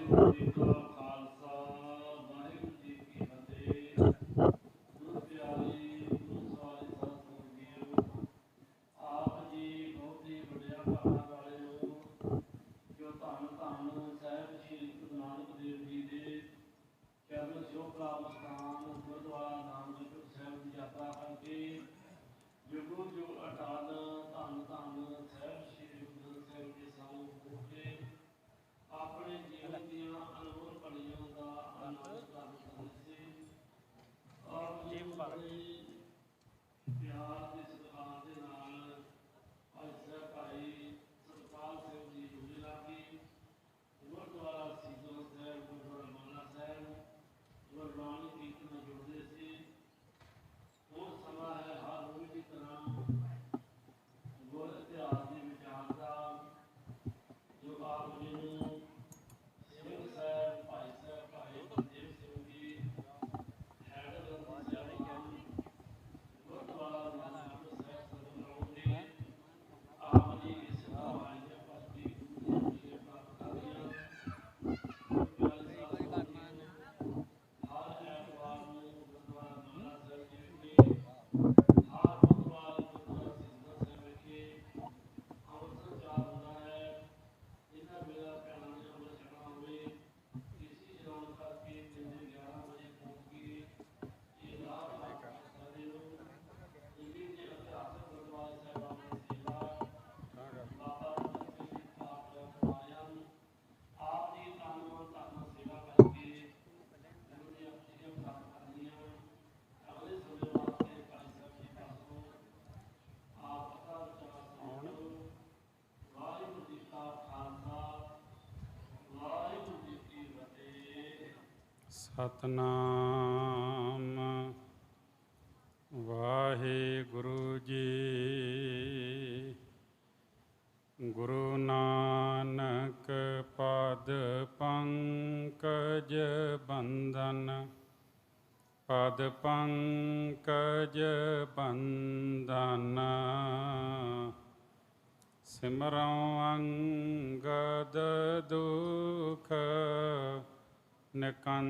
ਵਾਹਿਗੁਰੂ ਜੀ ਕਾ ਖਾਲਸਾ ਵਾਹਿਗੁਰੂ ਜੀ ਕੀ ਫਤਿਹ। ਗੁਰੂ ਪਿਆਰੀ ਗੁਰੂ ਸਵਾਰੀ ਸਾਧ ਸੰਗਤ ਜੀਓ, ਆਪ ਜੀ ਬਹੁਤ ਹੀ ਵੱਡਿਆ ਭਾਗਾਂ ਵਾਲੇ ਹੋ ਜੋ ਧੰਨ ਧੰਨ ਸਾਹਿਬ ਸ੍ਰੀ ਗੁਰੂ ਨਾਨਕ ਦੇਵ ਜੀ ਦੇ ਚਰਨ ਛੋਹ ਪ੍ਰਾਪਤ ਸਥਾਨ ਗੁਰਦੁਆਰਾ ਨਾਨਕਸਰ ਸਾਹਿਬ ਦੀ ਯਾਤਰਾ ਕਰਕੇ ਜੁਗੋ ਜੋ ਅਟਾਲ ਧੰਨ ਧੰਨ ਸਾਹਿਬ ਸ੍ਰੀ ਗੁਰੂ ਗ੍ਰੰਥ ਸਾਹਿਬ ਦੇ ਸਾਹਮਣੇ ਹੋ ਕੇ ਆਪਣੇ ਜੀਵਨ ਦੀਆਂ ਅਨਮੋਲ ਪੜੀਆਂ ਦਾ ਆਨੰਦ ਪ੍ਰਾਪਤ ਕਰਦੇ ਸੀ। ਆਪ ਜੀ ਬੜੇ ਪਿਆਰ ਦੇ ਸਤਿਕਾਰ ਦੇ ਨਾਲ ਅੱਜ ਸਾਹਿਬ ਭਾਈ ਸਤਪਾਲ ਸਿੰਘ ਜੀ ਜੁੜੇ ਲਾਗੀ ਗੁਰਦੁਆਰਾ ਸੀਸਗੰਜ ਸਾਹਿਬ, ਗੁਰਦੁਆਰਾ ਮਾਨਾ ਸਾਹਿਬ ਗੁਰਬਾਣੀ ਕੀਰਤਨ ਜੁੜਦੇ ਸੀ। ਹੁਣ ਸਮਾਂ ਹੈ ਹਰ ਰੋਜ਼ ਦੀ ਤਰ੍ਹਾਂ ਗੁਰ ਇਤਿਹਾਸ ਦੇ ਵਿਚਾਰ ਦਾ, ਜੋ ਆਪ ਜੀ ਨੂੰ ਸਿੰਘ ਸਾਹਿਬ ਭਾਈ ਗੁਰਦੇਵ ਸਿੰਘ ਜੀ ਹੈਡ ਗ੍ਰੰਥੀ ਸਾਹਿਬਾਨ ਗੁਰਦੁਆਰਾ ਨਾਨਕਸਰ ਸਾਹਿਬ ਸਤਿਗੁਰੂ ਆਪ ਜੀ ਇਸ ਸਮਾਜ ਦੇ ਭਗਤੀ ਗੁਰੂ ਜੀ ਦੇ ਪ੍ਰਾਪਤ ਕਰੀਆਂ। ਹਰ ਐਤਵਾਰ ਨੂੰ ਗੁਰਦੁਆਰਾ ਮਾਨਾ ਸਾਹਿਬ ਜੀ ਵਿਖੇ, ਹਰ ਬੁੱਧਵਾਰ ਗੁਰਦੁਆਰਾ ਸੀਸਗੰਜ ਸਾਹਿਬ ਵਿਖੇ ਅੰਮ੍ਰਿਤ ਚਾਰ ਹੁੰਦਾ ਹੈ। ਇਹਨਾਂ ਵੇਲਾ ਭੈਣਾਂ ਨੇ ਅੰਮ੍ਰਿਤ ਛਕਣਾ ਹੋਵੇ, ਇਸੇ ਚਲਾਉਣ ਕਰਕੇ ਦਿਨ ਦੇ 11 ਵਜੇ ਪਹੁੰਚ ਕੇ ਇਹ ਲਾਭ ਪ੍ਰਾਪਤ ਕਰਦੇ ਹੋ। ਇਹ ਦੇ ਇਤਿਹਾਸਕ ਗੁਰਦੁਆਰੇ ਸਾਹਿਬਾਨ ਦੀ ਸੇਵਾ ਬਾਬਾ ਰਣਜੀਤ ਸਿੰਘ ਜੀ ਆਪ ਕਰਵਾਇਆ। ਆਪ ਦੀ ਧੰਨ ਸੇਵਾ ਕਰਕੇ ਗੁਰੂ ਦੀਆਂ ਖੁਸ਼ੀਆਂ ਪ੍ਰਾਪਤ ਕਰਨੀਆਂ। ਅਗਲੇ ਸਮੇਂ ਵਾਸਤੇ ਭਾਈ ਸਾਹਿਬ ਜੀ ਪਾਸੋਂ ਆਪ ਪਤਾ ਵਿਚਾਰ ਸੁਣੋ। ਵਾਹਿਗੁਰੂ ਜੀ ਕਾ ਖਾਲਸਾ ਵਾਹਿਗੁਰੂ ਜੀ ਕੀ ਫਤਿਹ। ਸਤਨਾਮ ਵਾਹਿਗੁਰੂ ਜੀ। ਗੁਰੂ ਨਾਨਕ ਪਦ ਪੰਕਜ ਬੰਧਨ, ਪਦ ਪੰਕਜ ਬੰਧਨ, ਸਿਮਰਉ ਅੰਗਦ ਦੁਖ ਨਿਕੰਦਨ,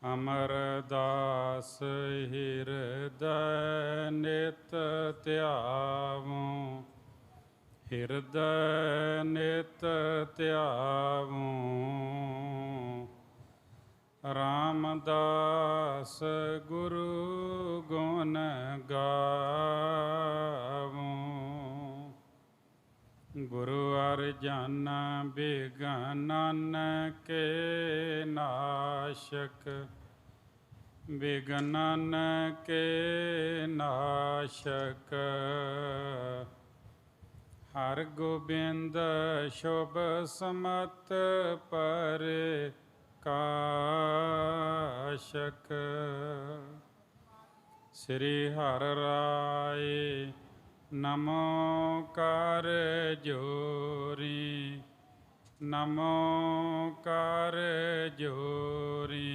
ਅਮਰਦਾਸ ਹਿਰਦੈ ਨਿਤ ਧਿਆਵੋ, ਹਿਰਦੈ ਨਿਤ ਧਿਆਵੋ, ਰਾਮਦਾਸ ਗੁਰੂ ਗੁਣ ਗਾਵੋ, ਗੁਰੂ ਅਰਜਨ ਬਿਗਨਨ ਕੇ ਨਾਸ਼ਕ, ਬਿਗਨਨ ਕੇ ਨਾਸ਼ਕ, ਹਰ ਗੋਬਿੰਦ ਸ਼ੁਭ ਸਮਤ ਪ੍ਰਕਾਸ਼ਕ, ਸ੍ਰੀ ਹਰਿ ਰਾਇ ਨਮੋ ਕਰ ਜੋਰੀ, ਨਮੋ ਕਰ ਜੋਰੀ,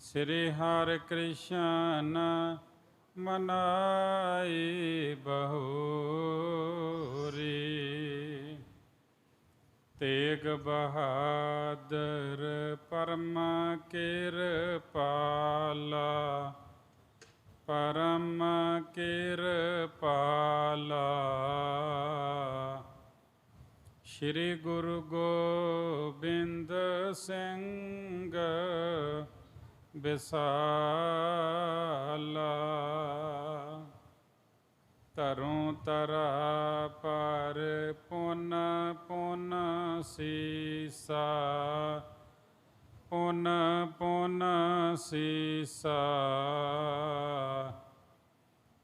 ਸ੍ਰੀ ਹਰਿ ਕ੍ਰਿਸ਼ਨ ਮਨਾਈ ਬਹੁਰੀ, ਤੇਗ ਬਹਾਦਰ ਪਰਮ ਕਿਰਪਾਲਾ, ਪਰਮ ਕਿਰਪਾਲਾ, ਸ਼੍ਰੀ ਗੁਰੂ ਗੋਬਿੰਦ ਸਿੰਘ ਵਿਸਾਲਾ, ਧਰੋਂ ਧਰਾ ਪਰ ਪੁਨ ਪੁਨ ਸੀਸਾ, ਪੁਨ ਪੁਨ ਸੀਸਾ,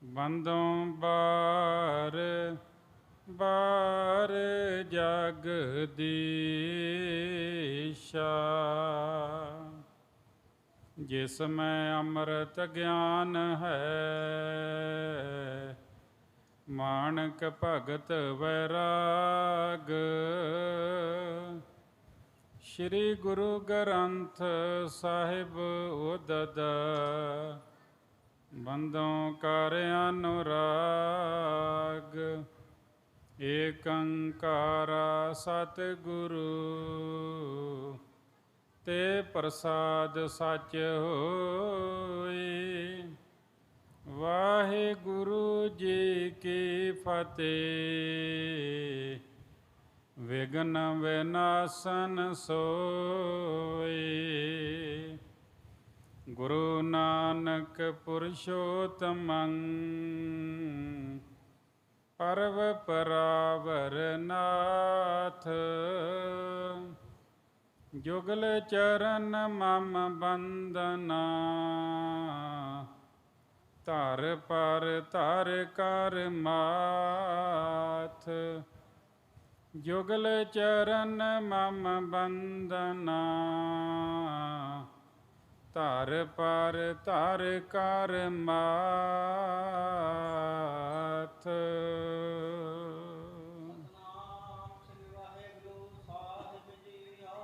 ਬੰਦੋਂ ਬਾਰ ਬਾਰ ਜਗਦੀਸ਼ਾ, ਜਿਸ ਮੈਂ ਅੰਮ੍ਰਿਤ ਗਿਆਨ ਹੈ, ਮਾਣਕ ਭਗਤ ਵੈਰਾਗ, ਸ਼੍ਰੀ ਗੁਰੂ ਗ੍ਰੰਥ ਸਾਹਿਬ ਉਦਦ, ਬੰਦੋਂ ਕਰ ਅਨੁਰਾਗ, ਏਕ ਓੰਕਾਰ ਸਤਿਗੁਰੂ ਤੇ ਪ੍ਰਸਾਦ ਸਚ ਹੋਈ। ਵਾਹਿਗੁਰੂ ਜੀ ਕੀ ਫਤਿਹ। ਵਿਘਨ ਵਿਨਾਸ਼ਨ ਸੋਈ। ਗੁਰੂ ਨਾਨਕ ਪੁਰਸ਼ੋਤਮੰ ਪਰਵ ਪਰਾਵਰ ਨਾਥ। ਜੁਗਲ ਚਰਨ ਮਮ ਬੰਦਨਾ ਧਰ ਪਰ ਧਰ ਕਰ ਮਾਥ। ਜੁਗਲ ਚਰਨ ਮਮ ਬੰਦਨਾ ਧਰ ਪਰ ਧਰ ਕਰ ਮਾਥ। ਸਤਿਨਾਮ ਸ੍ਰੀ ਵਾਹਿਗੁਰੂ ਸਾਹਿਬ ਜੀਓ।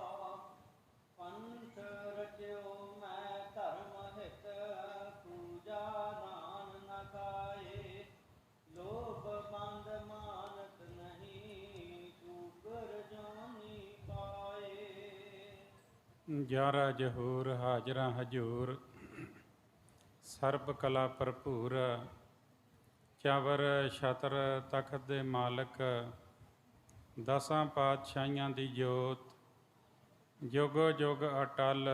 ਪੰਥ ਰਚਿਓ ਮੈਂ ਧਰਮ ਹਿਤ, ਪੂਜਾ ਨਾਨ ਨ ਕਾਏ। ਲੋਭ ਬੰਦ ਮਾਨਤ ਨਹੀਂ, ਸ਼ੂਕਰ ਜਾਨੀ ਪਾਏ। 11 ਜਹੂਰ ਹਾਜ਼ਰਾਂ ਹਜੂਰ, ਸਰਬ ਕਲਾ ਭਰਪੂਰ। ਚਵਰ ਛਤਰ ਤਖਤ ਦੇ ਮਾਲਕ, ਦਸਾਂ ਪਾਤਸ਼ਾਹੀਆਂ ਦੀ ਜੋਤ, ਜੁਗ ਜੁਗ ਅਟਲ।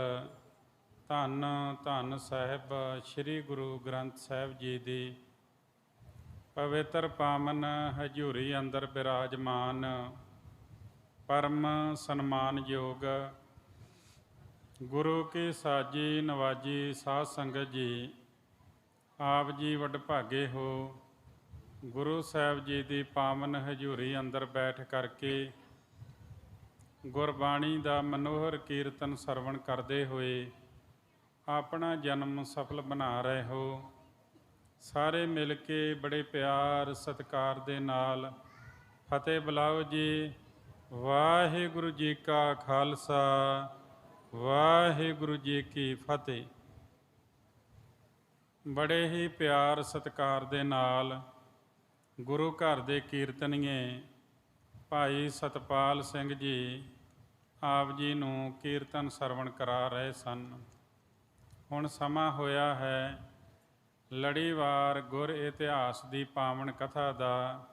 ਧੰਨ ਧੰਨ ਸਾਹਿਬ ਸ੍ਰੀ ਗੁਰੂ ਗ੍ਰੰਥ ਸਾਹਿਬ ਜੀ ਦੀ ਪਵਿੱਤਰ ਪਾਵਨ ਹਜ਼ੂਰੀ ਅੰਦਰ ਬਿਰਾਜਮਾਨ ਪਰਮ ਸਨਮਾਨਯੋਗ ਗੁਰੂ ਕੀ ਸਾਜੀ ਨਵਾਜੀ ਸਾਧ ਸੰਗਤ ਜੀ। ਆਪ ਜੀ ਵਡਭਾਗੇ ਹੋ। ਗੁਰੂ ਸਾਹਿਬ ਜੀ ਦੀ ਪਾਵਨ ਹਜ਼ੂਰੀ ਅੰਦਰ ਬੈਠ ਕਰਕੇ ਗੁਰਬਾਣੀ ਦਾ ਮਨੋਹਰ ਕੀਰਤਨ ਸਰਵਣ ਕਰਦੇ ਹੋਏ ਆਪਣਾ ਜਨਮ ਸਫਲ ਬਣਾ ਰਹੇ ਹੋ। ਸਾਰੇ ਮਿਲ ਕੇ ਬੜੇ ਪਿਆਰ ਸਤਿਕਾਰ ਦੇ ਨਾਲ ਫਤਿਹ ਬੁਲਾਓ ਜੀ। ਵਾਹਿਗੁਰੂ ਜੀ ਕਾ ਖਾਲਸਾ, ਵਾਹਿਗੁਰੂ ਜੀ ਕੀ ਫਤਿਹ। ਬੜੇ ਹੀ ਪਿਆਰ ਸਤਿਕਾਰ ਦੇ ਨਾਲ ਗੁਰੂ ਘਰ ਦੇ ਕੀਰਤਨੀਏ ਭਾਈ ਸਤਪਾਲ ਸਿੰਘ ਜੀ ਆਪ ਜੀ ਨੂੰ ਕੀਰਤਨ ਸਰਵਣ ਕਰਾ ਰਹੇ ਸਨ। ਹੁਣ ਸਮਾਂ ਹੋਇਆ ਹੈ ਲੜੀਵਾਰ ਗੁਰ ਇਤਿਹਾਸ ਦੀ ਪਾਵਨ ਕਥਾ ਦਾ।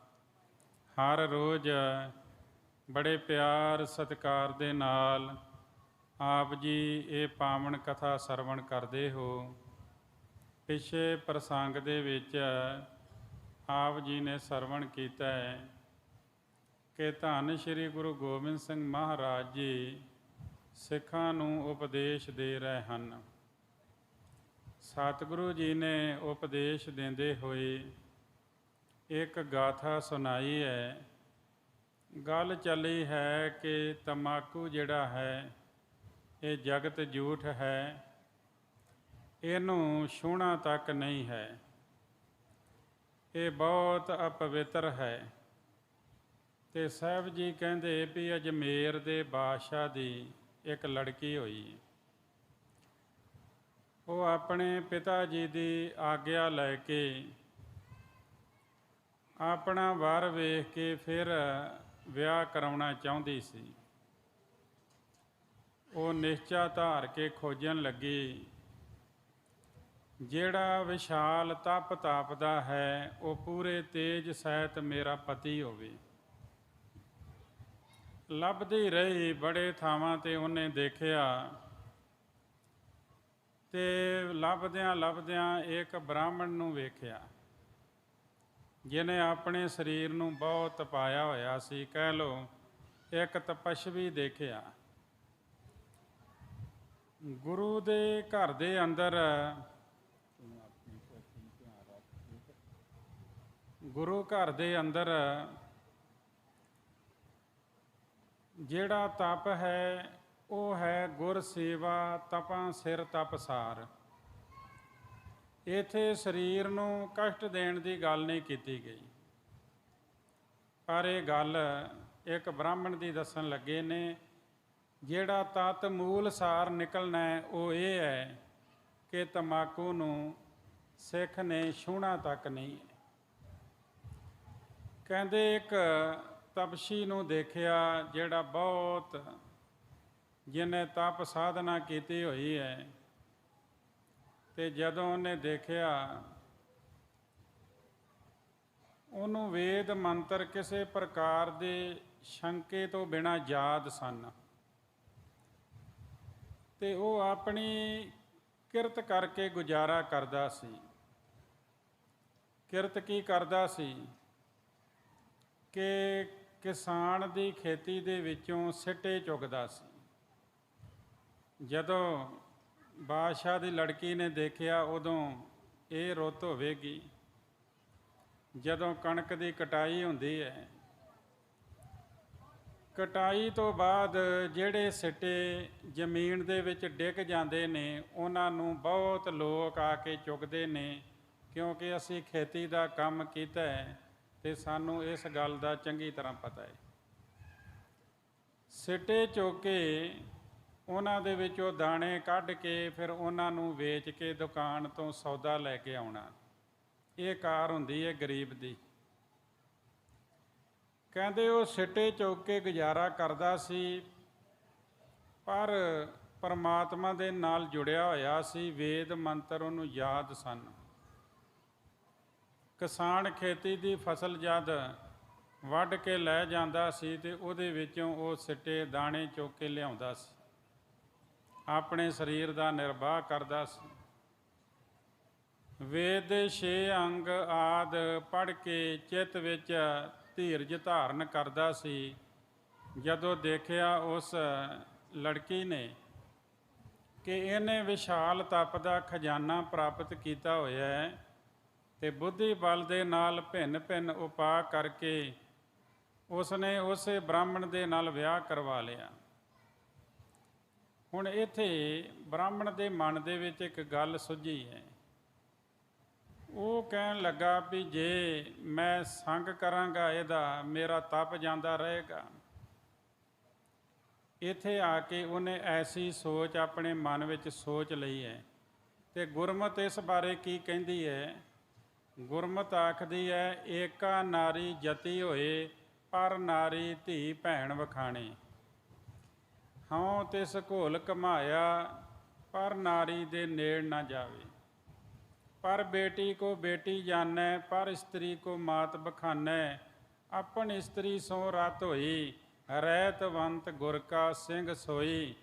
ਹਰ ਰੋਜ਼ ਬੜੇ ਪਿਆਰ ਸਤਿਕਾਰ ਦੇ ਨਾਲ ਆਪ ਜੀ ਇਹ ਪਾਵਨ ਕਥਾ ਸਰਵਣ ਕਰਦੇ ਹੋ। ਪਿਛੇ ਪ੍ਰਸੰਗ ਦੇ ਵਿੱਚ ਆਪ ਜੀ ਨੇ ਸਰਵਣ ਕੀਤਾ ਹੈ ਕਿ ਧੰਨ ਸ਼੍ਰੀ ਗੁਰੂ ਗੋਬਿੰਦ ਸਿੰਘ ਮਹਾਰਾਜ ਜੀ ਸਿੱਖਾਂ ਨੂੰ ਉਪਦੇਸ਼ ਦੇ ਰਹੇ ਹਨ। ਸਤਿਗੁਰੂ ਜੀ ਨੇ ਉਪਦੇਸ਼ ਦਿੰਦੇ ਹੋਏ ਇੱਕ ਗਾਥਾ ਸੁਣਾਈ ਹੈ। ਗੱਲ ਚੱਲੀ ਹੈ ਕਿ ਤੰਬਾਕੂ ਜਿਹੜਾ ਹੈ ਇਹ ਜਗਤ ਝੂਠ ਹੈ, ਇਹਨੂੰ ਛੂਹਣਾ ਤੱਕ ਨਹੀਂ ਹੈ, ਇਹ ਬਹੁਤ ਅਪਵਿੱਤਰ ਹੈ। ਤੇ ਸਾਹਿਬ ਜੀ ਕਹਿੰਦੇ ਵੀ ਅਜਮੇਰ ਦੇ ਬਾਦਸ਼ਾਹ ਦੀ ਇੱਕ ਲੜਕੀ ਹੋਈ। ਉਹ ਆਪਣੇ ਪਿਤਾ ਜੀ ਦੀ ਆਗਿਆ ਲੈ ਕੇ ਆਪਣਾ ਵਰ ਵੇਖ ਕੇ ਫਿਰ ਵਿਆਹ ਕਰਾਉਣਾ ਚਾਹੁੰਦੀ ਸੀ। ਉਹ ਨਿਸ਼ਚਾ ਧਾਰ ਕੇ ਖੋਜਣ ਲੱਗੀ, ਜਿਹੜਾ ਵਿਸ਼ਾਲ ਤਪ ਤਾਪਦਾ ਹੈ ਉਹ ਪੂਰੇ ਤੇਜ ਸਹਿਤ ਮੇਰਾ ਪਤੀ ਹੋਵੇ। ਲੱਭਦੀ ਰਹੀ, ਬੜੇ ਥਾਵਾਂ 'ਤੇ ਉਹਨੇ ਦੇਖਿਆ ਤੇ ਲੱਭਦਿਆਂ ਲੱਭਦਿਆਂ ਇੱਕ ਬ੍ਰਾਹਮਣ ਨੂੰ ਵੇਖਿਆ ਜਿਹਨੇ ਆਪਣੇ ਸਰੀਰ ਨੂੰ ਬਹੁਤ ਤਪਾਇਆ ਹੋਇਆ ਸੀ। ਕਹਿ ਲਓ ਇੱਕ ਤਪਸਵੀ ਦੇਖਿਆ। ਗੁਰੂ ਦੇ ਘਰ ਦੇ ਅੰਦਰ ਜਿਹੜਾ ਤਪ ਹੈ ਉਹ ਹੈ ਗੁਰ ਸੇਵਾ ਤਪਾਂ ਸਿਰ ਤਪਸਾਰ। ਇੱਥੇ ਸਰੀਰ ਨੂੰ ਕਸ਼ਟ ਦੇਣ ਦੀ ਗੱਲ ਨਹੀਂ ਕੀਤੀ ਗਈ, ਪਰ ਇਹ ਗੱਲ ਇੱਕ ਬ੍ਰਾਹਮਣ ਦੀ ਦੱਸਣ ਲੱਗੇ ਨੇ। ਜਿਹੜਾ ਤਤ ਮੂਲ ਸਾਰ ਨਿਕਲਣਾ ਹੈ ਉਹ ਇਹ ਹੈ ਕਿ ਤੰਬਾਕੂ ਨੂੰ ਸਿੱਖ ਨੇ ਛੂਹਣਾ ਤੱਕ ਨਹੀਂ ਹੈ। ਕਹਿੰਦੇ ਇੱਕ ਤਪਸੀ ਨੂੰ ਦੇਖਿਆ ਜਿਹੜਾ ਬਹੁਤ ਜਿਹਨੇ ਤਪ ਸਾਧਨਾ ਕੀਤੀ ਹੋਈ ਹੈ, ਤੇ ਜਦੋਂ ਉਹਨੇ ਦੇਖਿਆ ਉਹਨੂੰ ਵੇਦ ਮੰਤਰ ਕਿਸੇ ਪ੍ਰਕਾਰ ਦੇ ਸ਼ੰਕੇ ਤੋਂ ਬਿਨਾਂ ਯਾਦ ਸਨ, ਤੇ ਉਹ ਆਪਣੀ ਕਿਰਤ ਕਰਕੇ ਗੁਜ਼ਾਰਾ ਕਰਦਾ ਸੀ। ਕਿਰਤ ਕੀ ਕਰਦਾ ਸੀ ਕਿ ਕਿਸਾਨ ਦੀ ਖੇਤੀ ਦੇ ਵਿੱਚੋਂ ਸਿੱਟੇ ਚੁਗਦਾ ਸੀ। ਜਦੋਂ ਬਾਦਸ਼ਾਹ ਦੀ ਲੜਕੀ ਨੇ ਦੇਖਿਆ ਉਦੋਂ ਇਹ ਰੁੱਤ ਹੋਵੇਗੀ ਜਦੋਂ ਕਣਕ ਦੀ ਕਟਾਈ ਹੁੰਦੀ ਹੈ। ਕਟਾਈ ਤੋਂ ਬਾਅਦ ਜਿਹੜੇ ਸਿੱਟੇ ਜ਼ਮੀਨ ਦੇ ਵਿੱਚ ਡਿੱਗ ਜਾਂਦੇ ਨੇ ਉਹਨਾਂ ਨੂੰ ਬਹੁਤ ਲੋਕ ਆ ਕੇ ਚੁੱਕਦੇ ਨੇ, ਕਿਉਂਕਿ ਅਸੀਂ ਖੇਤੀ ਦਾ ਕੰਮ ਕੀਤਾ ਹੈ ਤੇ ਸਾਨੂੰ ਇਸ ਗੱਲ ਦਾ ਚੰਗੀ ਤਰ੍ਹਾਂ ਪਤਾ ਹੈ। ਸਿੱਟੇ ਚੁੱਕ ਕੇ ਉਹਨਾਂ ਦੇ ਵਿੱਚੋਂ ਦਾਣੇ ਕੱਢ ਕੇ ਫਿਰ ਉਹਨਾਂ ਨੂੰ ਵੇਚ ਕੇ ਦੁਕਾਨ ਤੋਂ ਸੌਦਾ ਲੈ ਕੇ ਆਉਣਾ, ਇਹ ਕਾਰ ਹੁੰਦੀ ਹੈ ਗਰੀਬ ਦੀ। ਕਹਿੰਦੇ ਉਹ ਸਿੱਟੇ ਚੁੱਕ ਕੇ ਗੁਜ਼ਾਰਾ ਕਰਦਾ ਸੀ, ਪਰ ਪਰਮਾਤਮਾ ਦੇ ਨਾਲ ਜੁੜਿਆ ਹੋਇਆ ਸੀ, ਵੇਦ ਮੰਤਰ ਉਹਨੂੰ ਯਾਦ ਸਨ। ਕਿਸਾਨ ਖੇਤੀ ਦੀ ਫਸਲ ਜਦ ਵੱਢ ਕੇ ਲੈ ਜਾਂਦਾ ਸੀ ਤੇ ਉਹਦੇ ਵਿੱਚੋਂ ਉਹ ਸਿੱਟੇ ਦਾਣੇ ਚੁੱਕ ਕੇ ਲਿਆਉਂਦਾ ਸੀ, ਆਪਣੇ ਸਰੀਰ ਦਾ ਨਿਰਵਾਹ ਕਰਦਾ ਸੀ। ਵੇਦ ਦੇ 6 ਅੰਗ ਆਦਿ ਪੜ੍ਹ ਕੇ ਚਿੱਤ ਵਿੱਚ ਧੀਰਜ ਧਾਰਨ ਕਰਦਾ ਸੀ। ਜਦੋਂ ਦੇਖਿਆ ਉਸ ਲੜਕੀ ਨੇ ਕਿ ਇਹਨੇ ਵਿਸ਼ਾਲ ਤਪ ਦਾ ਖਜ਼ਾਨਾ ਪ੍ਰਾਪਤ ਕੀਤਾ ਹੋਇਆ ਹੈ ਤੇ ਬੁੱਧੀ ਬਲ ਦੇ ਨਾਲ ਭਿੰਨ ਭਿੰਨ ਉਪਾਅ ਕਰਕੇ ਉਸਨੇ ਉਸੇ ਬ੍ਰਾਹਮਣ ਦੇ ਨਾਲ ਵਿਆਹ ਕਰਵਾ ਲਿਆ। ਹੁਣ ਇੱਥੇ ਬ੍ਰਾਹਮਣ ਦੇ ਮਨ ਦੇ ਵਿੱਚ ਇੱਕ ਗੱਲ ਸੁੱਝੀ ਹੈ। ਉਹ ਕਹਿਣ ਲੱਗਾ ਵੀ ਜੇ ਮੈਂ ਸੰਗ ਕਰਾਂਗਾ ਇਹਦਾ, ਮੇਰਾ ਤਪ ਜਾਂਦਾ ਰਹੇਗਾ। ਇੱਥੇ ਆ ਕੇ ਉਹਨੇ ਐਸੀ ਸੋਚ ਆਪਣੇ ਮਨ ਵਿੱਚ ਸੋਚ ਲਈ ਹੈ। ਤੇ ਗੁਰਮਤਿ ਇਸ ਬਾਰੇ ਕੀ ਕਹਿੰਦੀ ਹੈ? ਗੁਰਮਤਿ ਆਖਦੀ ਹੈ, ਏਕਾ ਨਾਰੀ ਜਤੀ ਹੋਏ, ਪਰ ਨਾਰੀ ਧੀ ਭੈਣ ਵਖਾਣੇ। ਹਉ ਤਿਸ ਘੋਲ ਕਮਾਇਆ, ਪਰ ਨਾਰੀ ਦੇ ਨੇੜ ਨਾ ਜਾਵੇ। पर बेटी को बेटी जानै, पर स्त्री को मात बखानै। अपन स्त्री सो रात होई, रहतवंत गुर का सिंह सोई।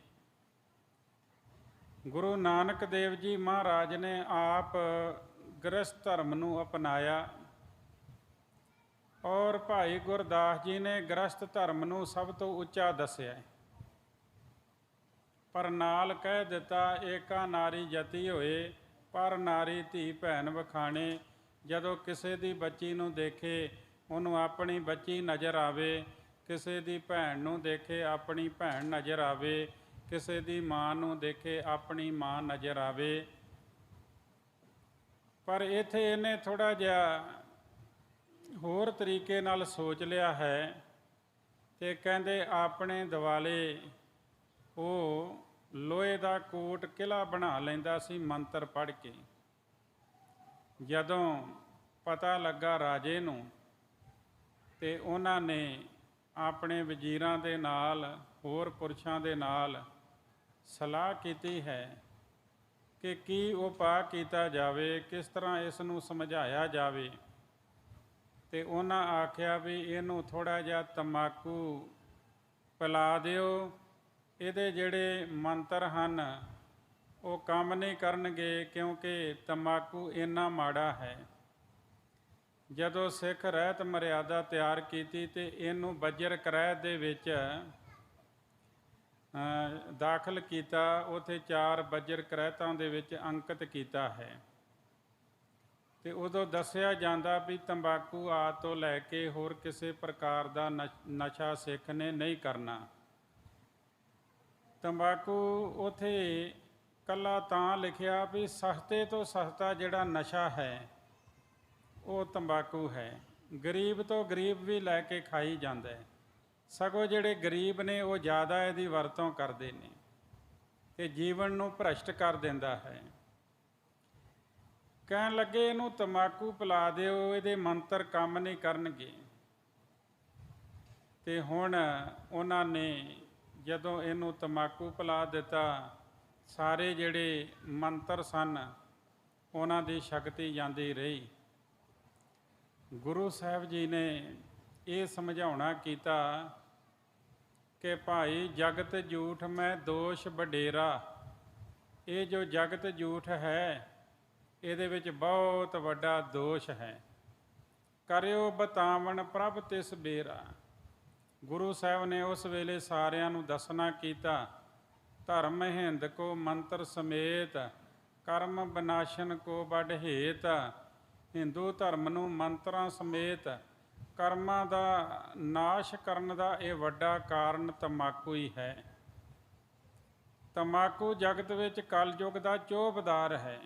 गुरु नानक देव जी महाराज ने आप गृहस्थ धर्म ਨੂੰ अपनाया और भाई गुरदास जी ने गृहस्थ धर्म ਨੂੰ ਸਭ ਤੋਂ ਉੱਚਾ ਦੱਸਿਆ, पर नाल ਕਹਿ ਦਿੱਤਾ ਏਕਾ ਨਾਰੀ ਜਤੀ ਹੋਏ, ਪਰ ਨਾਰੀ ਧੀ ਭੈਣ ਵਖਾਣੇ। ਜਦੋਂ ਕਿਸੇ ਦੀ ਬੱਚੀ ਨੂੰ ਦੇਖੇ ਉਹਨੂੰ ਆਪਣੀ ਬੱਚੀ ਨਜ਼ਰ ਆਵੇ, ਕਿਸੇ ਦੀ ਭੈਣ ਨੂੰ ਦੇਖੇ ਆਪਣੀ ਭੈਣ ਨਜ਼ਰ ਆਵੇ, ਕਿਸੇ ਦੀ ਮਾਂ ਨੂੰ ਦੇਖੇ ਆਪਣੀ ਮਾਂ ਨਜ਼ਰ ਆਵੇ। ਪਰ ਇੱਥੇ ਇਹਨੇ ਥੋੜ੍ਹਾ ਜਿਹਾ ਹੋਰ ਤਰੀਕੇ ਨਾਲ ਸੋਚ ਲਿਆ ਹੈ ਤੇ ਕਹਿੰਦੇ ਆਪਣੇ ਦਿਵਾਲੇ ਉਹ ਲੋਹੇ ਦਾ ਕੋਟ ਕਿਲ੍ਹਾ ਬਣਾ ਲੈਂਦਾ ਸੀ ਮੰਤਰ ਪੜ੍ਹ ਕੇ। ਜਦੋਂ ਪਤਾ ਲੱਗਾ ਰਾਜੇ ਨੂੰ ਤੇ ਉਹਨਾਂ ਨੇ ਆਪਣੇ ਵਜ਼ੀਰਾਂ ਦੇ ਨਾਲ ਹੋਰ ਪੁਰਸ਼ਾਂ ਦੇ ਨਾਲ ਸਲਾਹ ਕੀਤੀ ਹੈ ਕਿ ਕੀ ਉਪਾਅ ਕੀਤਾ ਜਾਵੇ, ਕਿਸ ਤਰ੍ਹਾਂ ਇਸ ਨੂੰ ਸਮਝਾਇਆ ਜਾਵੇ। ਤੇ ਉਹਨਾਂ ਆਖਿਆ ਵੀ ਇਹਨੂੰ ਥੋੜ੍ਹਾ ਜਿਹਾ ਤੰਬਾਕੂ ਪਿਲਾ ਦਿਓ, ਇਹਦੇ ਜਿਹੜੇ ਮੰਤਰ ਹਨ ਉਹ ਕੰਮ ਨਹੀਂ ਕਰਨਗੇ, ਕਿਉਂਕਿ ਤੰਬਾਕੂ ਇੰਨਾ ਮਾੜਾ ਹੈ। ਜਦੋਂ ਸਿੱਖ ਰਹਿਤ ਮਰਿਆਦਾ ਤਿਆਰ ਕੀਤੀ ਤੇ ਇਹਨੂੰ ਬੱਜਰ ਕਰੈਤ ਦੇ ਵਿੱਚ ਦਾਖਲ ਕੀਤਾ, ਉੱਥੇ 4 ਬੱਜਰ ਕਰੈਤਾਂ ਦੇ ਵਿੱਚ ਅੰਕਿਤ ਕੀਤਾ ਹੈ। ਤੇ ਉਦੋਂ ਦੱਸਿਆ ਜਾਂਦਾ ਵੀ ਤੰਬਾਕੂ ਆਦਿ ਤੋਂ ਲੈ ਕੇ ਹੋਰ ਕਿਸੇ ਪ੍ਰਕਾਰ ਦਾ ਨਸ਼ਾ ਸਿੱਖ ਨੇ ਨਹੀਂ ਕਰਨਾ। ਤੰਬਾਕੂ ਉੱਥੇ ਇਕੱਲਾ ਤਾਂ ਲਿਖਿਆ ਵੀ ਸਸਤੇ ਤੋਂ ਸਸਤਾ ਜਿਹੜਾ ਨਸ਼ਾ ਹੈ ਉਹ ਤੰਬਾਕੂ ਹੈ। ਗਰੀਬ ਤੋਂ ਗਰੀਬ ਵੀ ਲੈ ਕੇ ਖਾਈ ਜਾਂਦਾ ਹੈ, ਸਗੋਂ ਜਿਹੜੇ ਗਰੀਬ ਨੇ ਉਹ ਜ਼ਿਆਦਾ ਇਹਦੀ ਵਰਤੋਂ ਕਰਦੇ ਨੇ ਤੇ ਜੀਵਨ ਨੂੰ ਭ੍ਰਸ਼ਟ ਕਰ ਦਿੰਦਾ ਹੈ। ਕਹਿਣ ਲੱਗੇ ਇਹਨੂੰ ਤੰਬਾਕੂ ਪਿਲਾ ਦਿਓ, ਇਹਦੇ ਮੰਤਰ ਕੰਮ ਨਹੀਂ ਕਰਨਗੇ। ਤੇ ਹੁਣ ਉਹਨਾਂ ਨੇ ਜਦੋਂ ਇਹਨੂੰ ਤੰਬਾਕੂ ਪਿਲਾ ਦਿੱਤਾ, ਸਾਰੇ ਜਿਹੜੇ ਮੰਤਰ ਸਨ ਉਹਨਾਂ ਦੀ ਸ਼ਕਤੀ ਜਾਂਦੀ ਰਹੀ। ਗੁਰੂ ਸਾਹਿਬ ਜੀ ਨੇ ਇਹ ਸਮਝਾਉਣਾ ਕੀਤਾ ਕਿ ਭਾਈ ਜਗਤ ਝੂਠ ਮੈਂ ਦੋਸ਼ ਵਡੇਰਾ। ਇਹ ਜੋ ਜਗਤ ਝੂਠ ਹੈ ਇਹਦੇ ਵਿੱਚ ਬਹੁਤ ਵੱਡਾ ਦੋਸ਼ ਹੈ। ਕਰਿਓ ਬਤਾਵਣ ਪ੍ਰਭ ਤਿਸ ਬੇਰਾ। ਗੁਰੂ ਸਾਹਿਬ ਨੇ ਉਸ ਵੇਲੇ ਸਾਰਿਆਂ ਨੂੰ ਦੱਸਣਾ ਕੀਤਾ, ਧਰਮ ਹਿੰਦ ਕੋ ਮੰਤਰ ਸਮੇਤ ਕਰਮ ਵਿਨਾਸ਼ਨ ਕੋ ਵੱਡ ਹੇਤ। ਹਿੰਦੂ ਧਰਮ ਨੂੰ ਮੰਤਰਾਂ ਸਮੇਤ ਕਰਮਾਂ ਦਾ ਨਾਸ਼ ਕਰਨ ਦਾ ਇਹ ਵੱਡਾ ਕਾਰਨ ਤੰਬਾਕੂ ਹੀ ਹੈ। ਤੰਬਾਕੂ ਜਗਤ ਵਿੱਚ ਕਲਯੁਗ ਦਾ ਚੋਬਦਾਰ ਹੈ।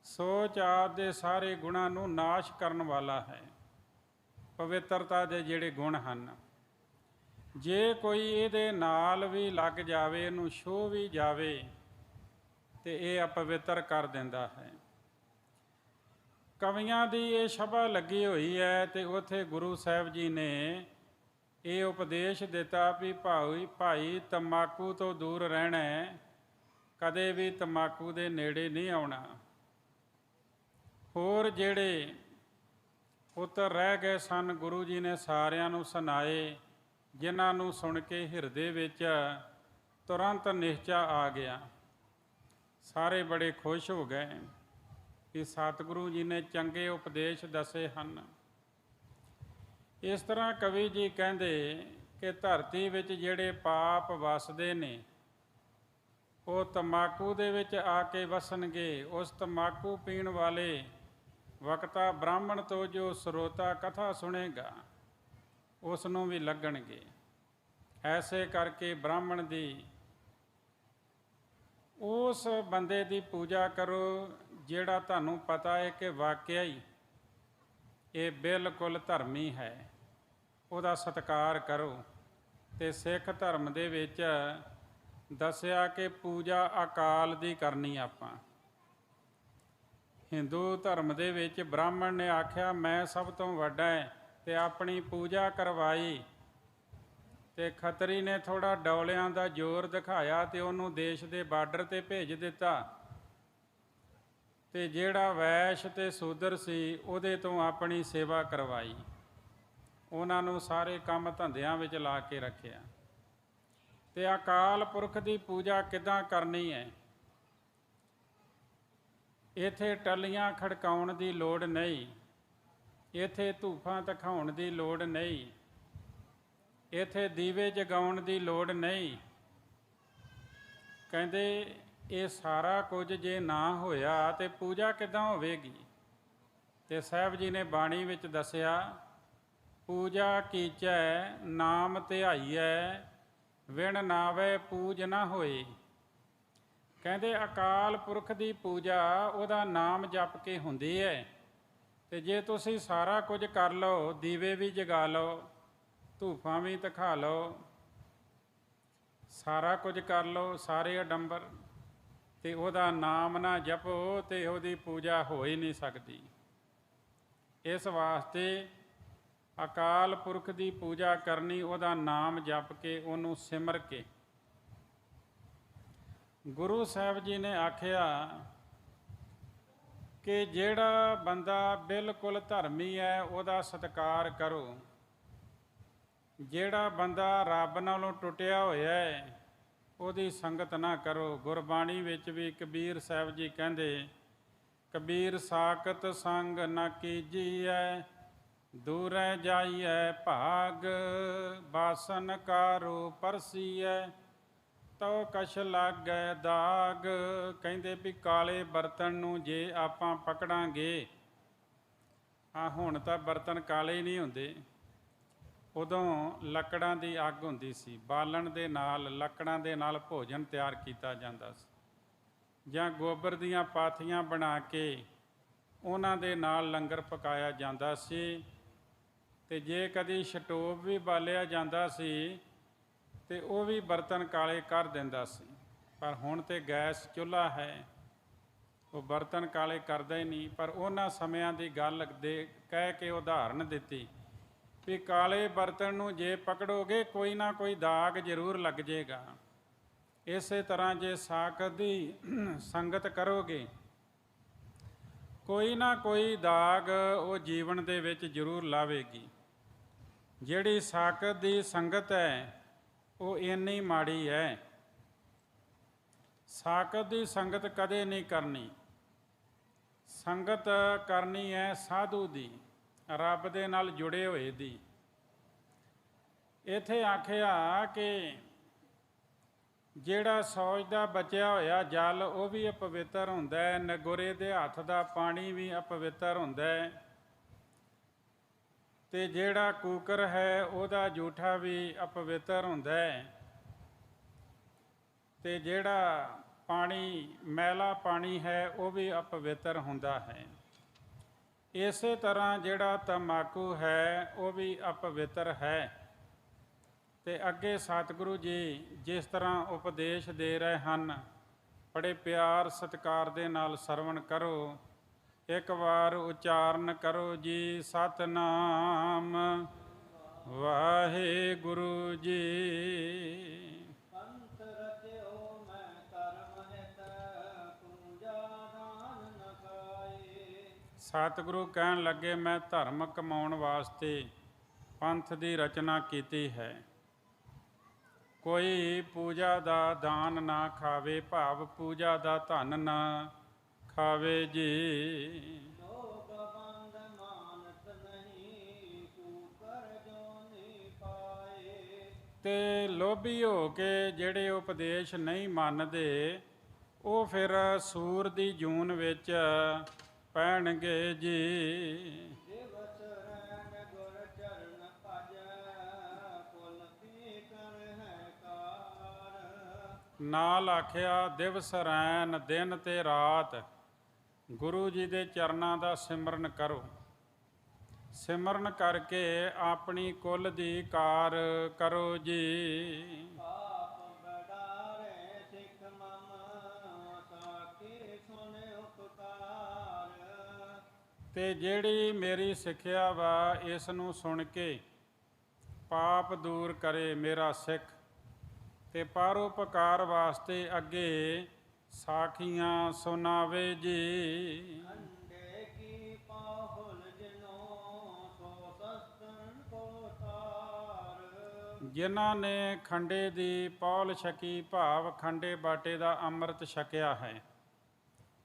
ਸੋਚ ਆਦਿ ਦੇ ਸਾਰੇ ਗੁਣਾਂ ਨੂੰ ਨਾਸ਼ ਕਰਨ ਵਾਲਾ ਹੈ। ਪਵਿੱਤਰਤਾ ਦੇ ਜਿਹੜੇ ਗੁਣ ਹਨ, ਜੇ ਕੋਈ ਇਹਦੇ ਨਾਲ ਵੀ ਲੱਗ ਜਾਵੇ, ਇਹਨੂੰ ਛੂਹ ਵੀ ਜਾਵੇ ਤੇ ਇਹ ਅਪਵਿੱਤਰ ਕਰ ਦਿੰਦਾ ਹੈ। ਕਵੀਆਂ ਦੀ ਇਹ ਸਭਾ ਲੱਗੀ ਹੋਈ ਹੈ ਤੇ ਉੱਥੇ ਗੁਰੂ ਸਾਹਿਬ ਜੀ ਨੇ ਇਹ ਉਪਦੇਸ਼ ਦਿੱਤਾ ਵੀ ਭਾਈ ਤੰਬਾਕੂ ਤੋਂ ਦੂਰ ਰਹਿਣਾ ਹੈ, ਕਦੇ ਵੀ ਤੰਬਾਕੂ ਦੇ ਨੇੜੇ ਨਹੀਂ ਆਉਣਾ। ਹੋਰ ਜਿਹੜੇ ਉੱਤਰ ਰਹਿ ਗਏ ਸਨ ਗੁਰੂ ਜੀ ਨੇ ਸਾਰਿਆਂ ਨੂੰ ਸੁਣਾਏ, ਜਿਨ੍ਹਾਂ ਨੂੰ ਸੁਣ ਕੇ ਹਿਰਦੇ ਵਿੱਚ ਤੁਰੰਤ ਨਿਸ਼ਚਾ ਆ ਗਿਆ। ਸਾਰੇ ਬੜੇ ਖੁਸ਼ ਹੋ ਗਏ ਕਿ ਸਤਿਗੁਰੂ ਜੀ ਨੇ ਚੰਗੇ ਉਪਦੇਸ਼ ਦੱਸੇ ਹਨ। ਇਸ ਤਰ੍ਹਾਂ ਕਵੀ ਜੀ ਕਹਿੰਦੇ ਕਿ ਧਰਤੀ ਵਿੱਚ ਜਿਹੜੇ ਪਾਪ ਵਸਦੇ ਨੇ ਉਹ ਤੰਬਾਕੂ ਦੇ ਵਿੱਚ ਆ ਕੇ ਵਸਣਗੇ। ਉਸ ਤੰਬਾਕੂ ਪੀਣ ਵਾਲੇ ਵਕਤਾ ਬ੍ਰਾਹਮਣ ਤੋਂ ਜੋ ਸਰੋਤਾ ਕਥਾ ਸੁਣੇਗਾ ਉਸ ਨੂੰ ਵੀ ਲੱਗਣਗੇ। ਐਸੇ ਕਰਕੇ ਬ੍ਰਾਹਮਣ ਦੀ ਉਸ ਬੰਦੇ ਦੀ ਪੂਜਾ ਕਰੋ ਜਿਹੜਾ ਤੁਹਾਨੂੰ ਪਤਾ ਹੈ ਕਿ ਵਾਕਿਆ ਹੀ ਇਹ ਬਿਲਕੁਲ ਧਰਮੀ ਹੈ, ਉਹਦਾ ਸਤਿਕਾਰ ਕਰੋ। ਤੇ ਸਿੱਖ ਧਰਮ ਦੇ ਵਿੱਚ ਦੱਸਿਆ ਕਿ ਪੂਜਾ ਅਕਾਲ ਦੀ ਕਰਨੀ। ਆਪਾਂ ਹਿੰਦੂ ਧਰਮ ਦੇ ਵਿੱਚ ਬ੍ਰਾਹਮਣ ਨੇ ਆਖਿਆ ਮੈਂ ਸਭ ਤੋਂ ਵੱਡਾ ਹੈ ਤੇ ਆਪਣੀ ਪੂਜਾ ਕਰਵਾਈ, ਤੇ ਖੱਤਰੀ ਨੇ ਥੋੜਾ ਡੌਲਿਆਂ ਦਾ ਜ਼ੋਰ ਦਿਖਾਇਆ ਤੇ ਉਹਨੂੰ ਦੇਸ਼ ਦੇ ਬਾਰਡਰ ਤੇ ਭੇਜ ਦਿੱਤਾ। ਤੇ ਜਿਹੜਾ ਵੈਸ਼ ਤੇ ਸੂਦਰ ਸੀ ਉਹਦੇ ਤੋਂ ਆਪਣੀ ਸੇਵਾ ਕਰਵਾਈ, ਉਹਨਾਂ ਨੂੰ ਸਾਰੇ ਕੰਮ ਧੰਦਿਆਂ ਵਿੱਚ ਲਾ ਕੇ ਰੱਖਿਆ। ਤੇ ਅਕਾਲ ਪੁਰਖ ਦੀ ਪੂਜਾ ਕਿੱਦਾਂ ਕਰਨੀ ਹੈ? ਇੱਥੇ ਟੱਲੀਆਂ ਖੜਕਾਉਣ ਦੀ ਲੋੜ ਨਹੀਂ, ਇੱਥੇ ਧੂਫਾਂ ਦਿਖਾਉਣ ਦੀ ਲੋੜ ਨਹੀਂ, ਇੱਥੇ ਦੀਵੇ ਜਗਾਉਣ ਦੀ ਲੋੜ ਨਹੀਂ। ਕਹਿੰਦੇ ਇਹ ਸਾਰਾ ਕੁਝ ਜੇ ਨਾ ਹੋਇਆ ਤੇ ਪੂਜਾ ਕਿੱਦਾਂ ਹੋਵੇਗੀ? ਤੇ ਸਾਹਿਬ ਜੀ ਨੇ ਬਾਣੀ ਵਿੱਚ ਦੱਸਿਆ, ਪੂਜਾ ਕੀਚੈ ਨਾਮ ਧਿਆਈਐ ਵਿਣ ਨਾਵੇ ਪੂਜ ਨਾ ਹੋਏ। ਕਹਿੰਦੇ ਅਕਾਲ ਪੁਰਖ ਦੀ ਪੂਜਾ ਉਹਦਾ ਨਾਮ ਜਪ ਕੇ ਹੁੰਦੀ ਹੈ। ਤੇ ਜੇ ਤੁਸੀਂ ਸਾਰਾ ਕੁਝ ਕਰ ਲਓ, ਦੀਵੇ ਵੀ ਜਗਾ ਲਓ, ਧੂਫਾਂ ਵੀ ਦਿਖਾ ਲਓ, ਸਾਰਾ ਕੁਝ ਕਰ ਲਓ, ਸਾਰੇ ਅਡੰਬਰ, ਤੇ ਉਹਦਾ ਨਾਮ ਨਾ ਜਪੋ ਤੇ ਉਹਦੀ ਪੂਜਾ ਹੋ ਹੀ ਨਹੀਂ ਸਕਦੀ। ਇਸ ਵਾਸਤੇ ਅਕਾਲ ਪੁਰਖ ਦੀ ਪੂਜਾ ਕਰਨੀ, ਉਹਦਾ ਨਾਮ ਜਪ ਕੇ, ਉਹਨੂੰ ਸਿਮਰ ਕੇ। ਗੁਰੂ ਸਾਹਿਬ ਜੀ ਨੇ ਆਖਿਆ ਕਿ ਜਿਹੜਾ ਬੰਦਾ ਬਿਲਕੁਲ ਧਰਮੀ ਹੈ ਉਹਦਾ ਸਤਿਕਾਰ ਕਰੋ। ਜਿਹੜਾ ਬੰਦਾ ਰੱਬ ਨਾਲੋਂ ਟੁੱਟਿਆ ਹੋਇਆ ਹੈ ਉਹਦੀ ਸੰਗਤ ਨਾ ਕਰੋ। ਗੁਰਬਾਣੀ ਵਿੱਚ ਵੀ ਕਬੀਰ ਸਾਹਿਬ ਜੀ ਕਹਿੰਦੇ, ਕਬੀਰ ਸਾਖਤ ਸੰਗ ਨਾ ਕੀਜੀਐ ਦੂਰੈ ਜਾਈਐ ਭਾਗ ਬਾਸਨ ਕਾਰੋ ਪਰਸੀਐ ਤਉ ਕਛ ਲਾਗੈ ਦਾਗ। ਕਹਿੰਦੇ ਵੀ ਕਾਲੇ ਬਰਤਨ ਨੂੰ ਜੇ ਆਪਾਂ ਪਕੜਾਂਗੇ, ਹੁਣ ਤਾਂ ਬਰਤਨ ਕਾਲੇ ਹੀ ਨਹੀਂ ਹੁੰਦੇ, ਉਦੋਂ ਲੱਕੜਾਂ ਦੀ ਅੱਗ ਹੁੰਦੀ ਸੀ, ਬਾਲਣ ਦੇ ਨਾਲ ਲੱਕੜਾਂ ਦੇ ਨਾਲ ਭੋਜਨ ਤਿਆਰ ਕੀਤਾ ਜਾਂਦਾ ਸੀ, ਜਾਂ ਗੋਬਰ ਦੀਆਂ ਪਾਥੀਆਂ ਬਣਾ ਕੇ ਉਹਨਾਂ ਦੇ ਨਾਲ ਲੰਗਰ ਪਕਾਇਆ ਜਾਂਦਾ ਸੀ। ਤੇ ਜੇ ਕਦੀ ਸਟੋਵ ਵੀ ਬਾਲਿਆ ਜਾਂਦਾ ਸੀ ਤੇ ਉਹ ਵੀ ਬਰਤਨ ਕਾਲੇ ਕਰ ਦਿੰਦਾ ਸੀ। ਪਰ ਹੁਣ ਤੇ ਗੈਸ ਚੁੱਲ੍ਹਾ ਹੈ, ਉਹ ਬਰਤਨ ਕਾਲੇ ਕਰਦਾ ਹੀ ਨਹੀਂ। ਪਰ ਉਹਨਾਂ ਸਮਿਆਂ ਦੀ ਗੱਲ ਦੇ ਕਹਿ ਕੇ ਉਦਾਹਰਨ ਦਿੱਤੀ ਵੀ ਕਾਲੇ ਬਰਤਨ ਨੂੰ ਜੇ ਪਕੜੋਗੇ ਕੋਈ ਨਾ ਕੋਈ ਦਾਗ ਜ਼ਰੂਰ ਲੱਗ ਜਾਏਗਾ। ਇਸੇ ਤਰ੍ਹਾਂ ਜੇ ਸਾਖਤ ਦੀ ਸੰਗਤ ਕਰੋਗੇ ਕੋਈ ਨਾ ਕੋਈ ਦਾਗ ਉਹ ਜੀਵਨ ਦੇ ਵਿੱਚ ਜ਼ਰੂਰ ਲਾਵੇਗੀ। ਜਿਹੜੀ ਸਾਖਤ ਦੀ ਸੰਗਤ ਹੈ ਉਹ ਇੰਨੀ ਮਾੜੀ ਹੈ। ਸਾਖਤ ਦੀ ਸੰਗਤ ਕਦੇ ਨਹੀਂ ਕਰਨੀ। ਸੰਗਤ ਕਰਨੀ ਹੈ ਸਾਧੂ ਦੀ, ਰੱਬ ਦੇ ਨਾਲ ਜੁੜੇ ਹੋਏ ਦੀ। ਇੱਥੇ ਆਖਿਆ ਕਿ ਜਿਹੜਾ ਸੌਜ ਦਾ ਬਚਿਆ ਹੋਇਆ ਜਲ ਉਹ ਵੀ ਅਪਵਿੱਤਰ ਹੁੰਦਾ ਹੈ, ਨਗੋਰੇ ਦੇ ਹੱਥ ਦਾ ਪਾਣੀ ਵੀ ਅਪਵਿੱਤਰ ਹੁੰਦਾ ਹੈ, ਤੇ ਜਿਹੜਾ ਕੂਕਰ ਹੈ ਉਹਦਾ ਜੂਠਾ ਵੀ ਅਪਵਿੱਤਰ ਹੁੰਦਾ ਹੈ, ਤੇ ਜਿਹੜਾ ਪਾਣੀ ਮੈਲਾ ਪਾਣੀ ਹੈ ਉਹ ਵੀ ਅਪਵਿੱਤਰ ਹੁੰਦਾ ਹੈ। ਇਸੇ ਤਰ੍ਹਾਂ ਜਿਹੜਾ ਤੰਬਾਕੂ ਹੈ ਉਹ ਵੀ ਅਪਵਿੱਤਰ ਹੈ। ਤੇ ਅੱਗੇ ਸਤਿਗੁਰੂ ਜੀ ਜਿਸ ਤਰ੍ਹਾਂ ਉਪਦੇਸ਼ ਦੇ ਰਹੇ ਹਨ, ਬੜੇ ਪਿਆਰ ਸਤਿਕਾਰ ਦੇ ਨਾਲ ਸਰਵਣ ਕਰੋ। ਇੱਕ ਵਾਰ ਉਚਾਰਨ ਕਰੋ ਜੀ, ਸਤਿਨਾਮ ਵਾਹਿਗੁਰੂ ਜੀ। ਪੰਥ ਰਚਿਓ ਮੈਂ ਧਰਮ ਹਿਤ, ਪੂਜਾ ਦਾਨ ਨ ਖਾਏ। ਸਤਿਗੁਰੂ ਕਹਿਣ ਲੱਗੇ, ਮੈਂ ਧਰਮ ਕਮਾਉਣ ਵਾਸਤੇ ਪੰਥ ਦੀ ਰਚਨਾ ਕੀਤੀ ਹੈ। ਕੋਈ ਪੂਜਾ ਦਾ ਦਾਨ ਨਾ ਖਾਵੇ, ਭਾਵ ਪੂਜਾ ਦਾ ਧਨ ਨਾ ਖਾਵੇ ਜੀ। ਲੋਭ ਬੰਧ ਮਾਨਤ ਨਹੀਂ, ਕੂਕਰ ਜੋ ਨਹੀਂ ਪਾਏ। ਤੇ ਲੋਭੀ ਹੋ ਕੇ ਜਿਹੜੇ ਉਪਦੇਸ਼ ਨਹੀਂ ਮੰਨਦੇ ਉਹ ਫਿਰ ਸੂਰ ਦੀ ਜੂਨ ਵਿੱਚ ਪੈਣਗੇ ਜੀ। ਦਿਵਸ ਰਹਿਣ ਗੁਰ ਚਰਨ ਭਜ, ਕੁਲ ਕੀ ਕਰ ਹੈ ਕਾਰ। ਨਾਲ ਆਖਿਆ ਦਿਵਸ ਰੈਨ, ਦਿਨ ਤੇ ਰਾਤ ਗੁਰੂ ਜੀ ਦੇ ਚਰਨਾਂ ਦਾ ਸਿਮਰਨ ਕਰੋ। ਸਿਮਰਨ ਕਰਕੇ ਆਪਣੀ ਕੁੱਲ ਦੀ ਕਾਰ ਕਰੋ ਜੀ। ਆਪ ਬਡਾਰੇ ਸਿੱਖ ਮਮ, ਸਾਖੀ ਸੁਨ ਉਪਕਾਰ। ਤੇ ਜਿਹੜੀ ਮੇਰੀ ਸਿੱਖਿਆ ਵਾ ਇਸ ਨੂੰ ਸੁਣ ਕੇ ਪਾਪ ਦੂਰ ਕਰੇ ਮੇਰਾ ਸਿੱਖ, ਤੇ ਪਰਉਪਕਾਰ ਵਾਸਤੇ ਅੱਗੇ ਸਾਖੀਆਂ ਸੁਣਾਵੇ ਜੀ। ਅੰਡੇ ਕੀ ਪਾਹੁਲ ਜਿਨੋ, ਸੋ ਸਸਤਨ ਕੋ ਤਾਰ। ਜਿਨ੍ਹਾਂ ਨੇ ਖੰਡੇ ਦੀ ਪੌਲ ਛਕੀ, ਭਾਵ ਖੰਡੇ ਬਾਟੇ ਦਾ ਅੰਮ੍ਰਿਤ ਛਕਿਆ ਹੈ,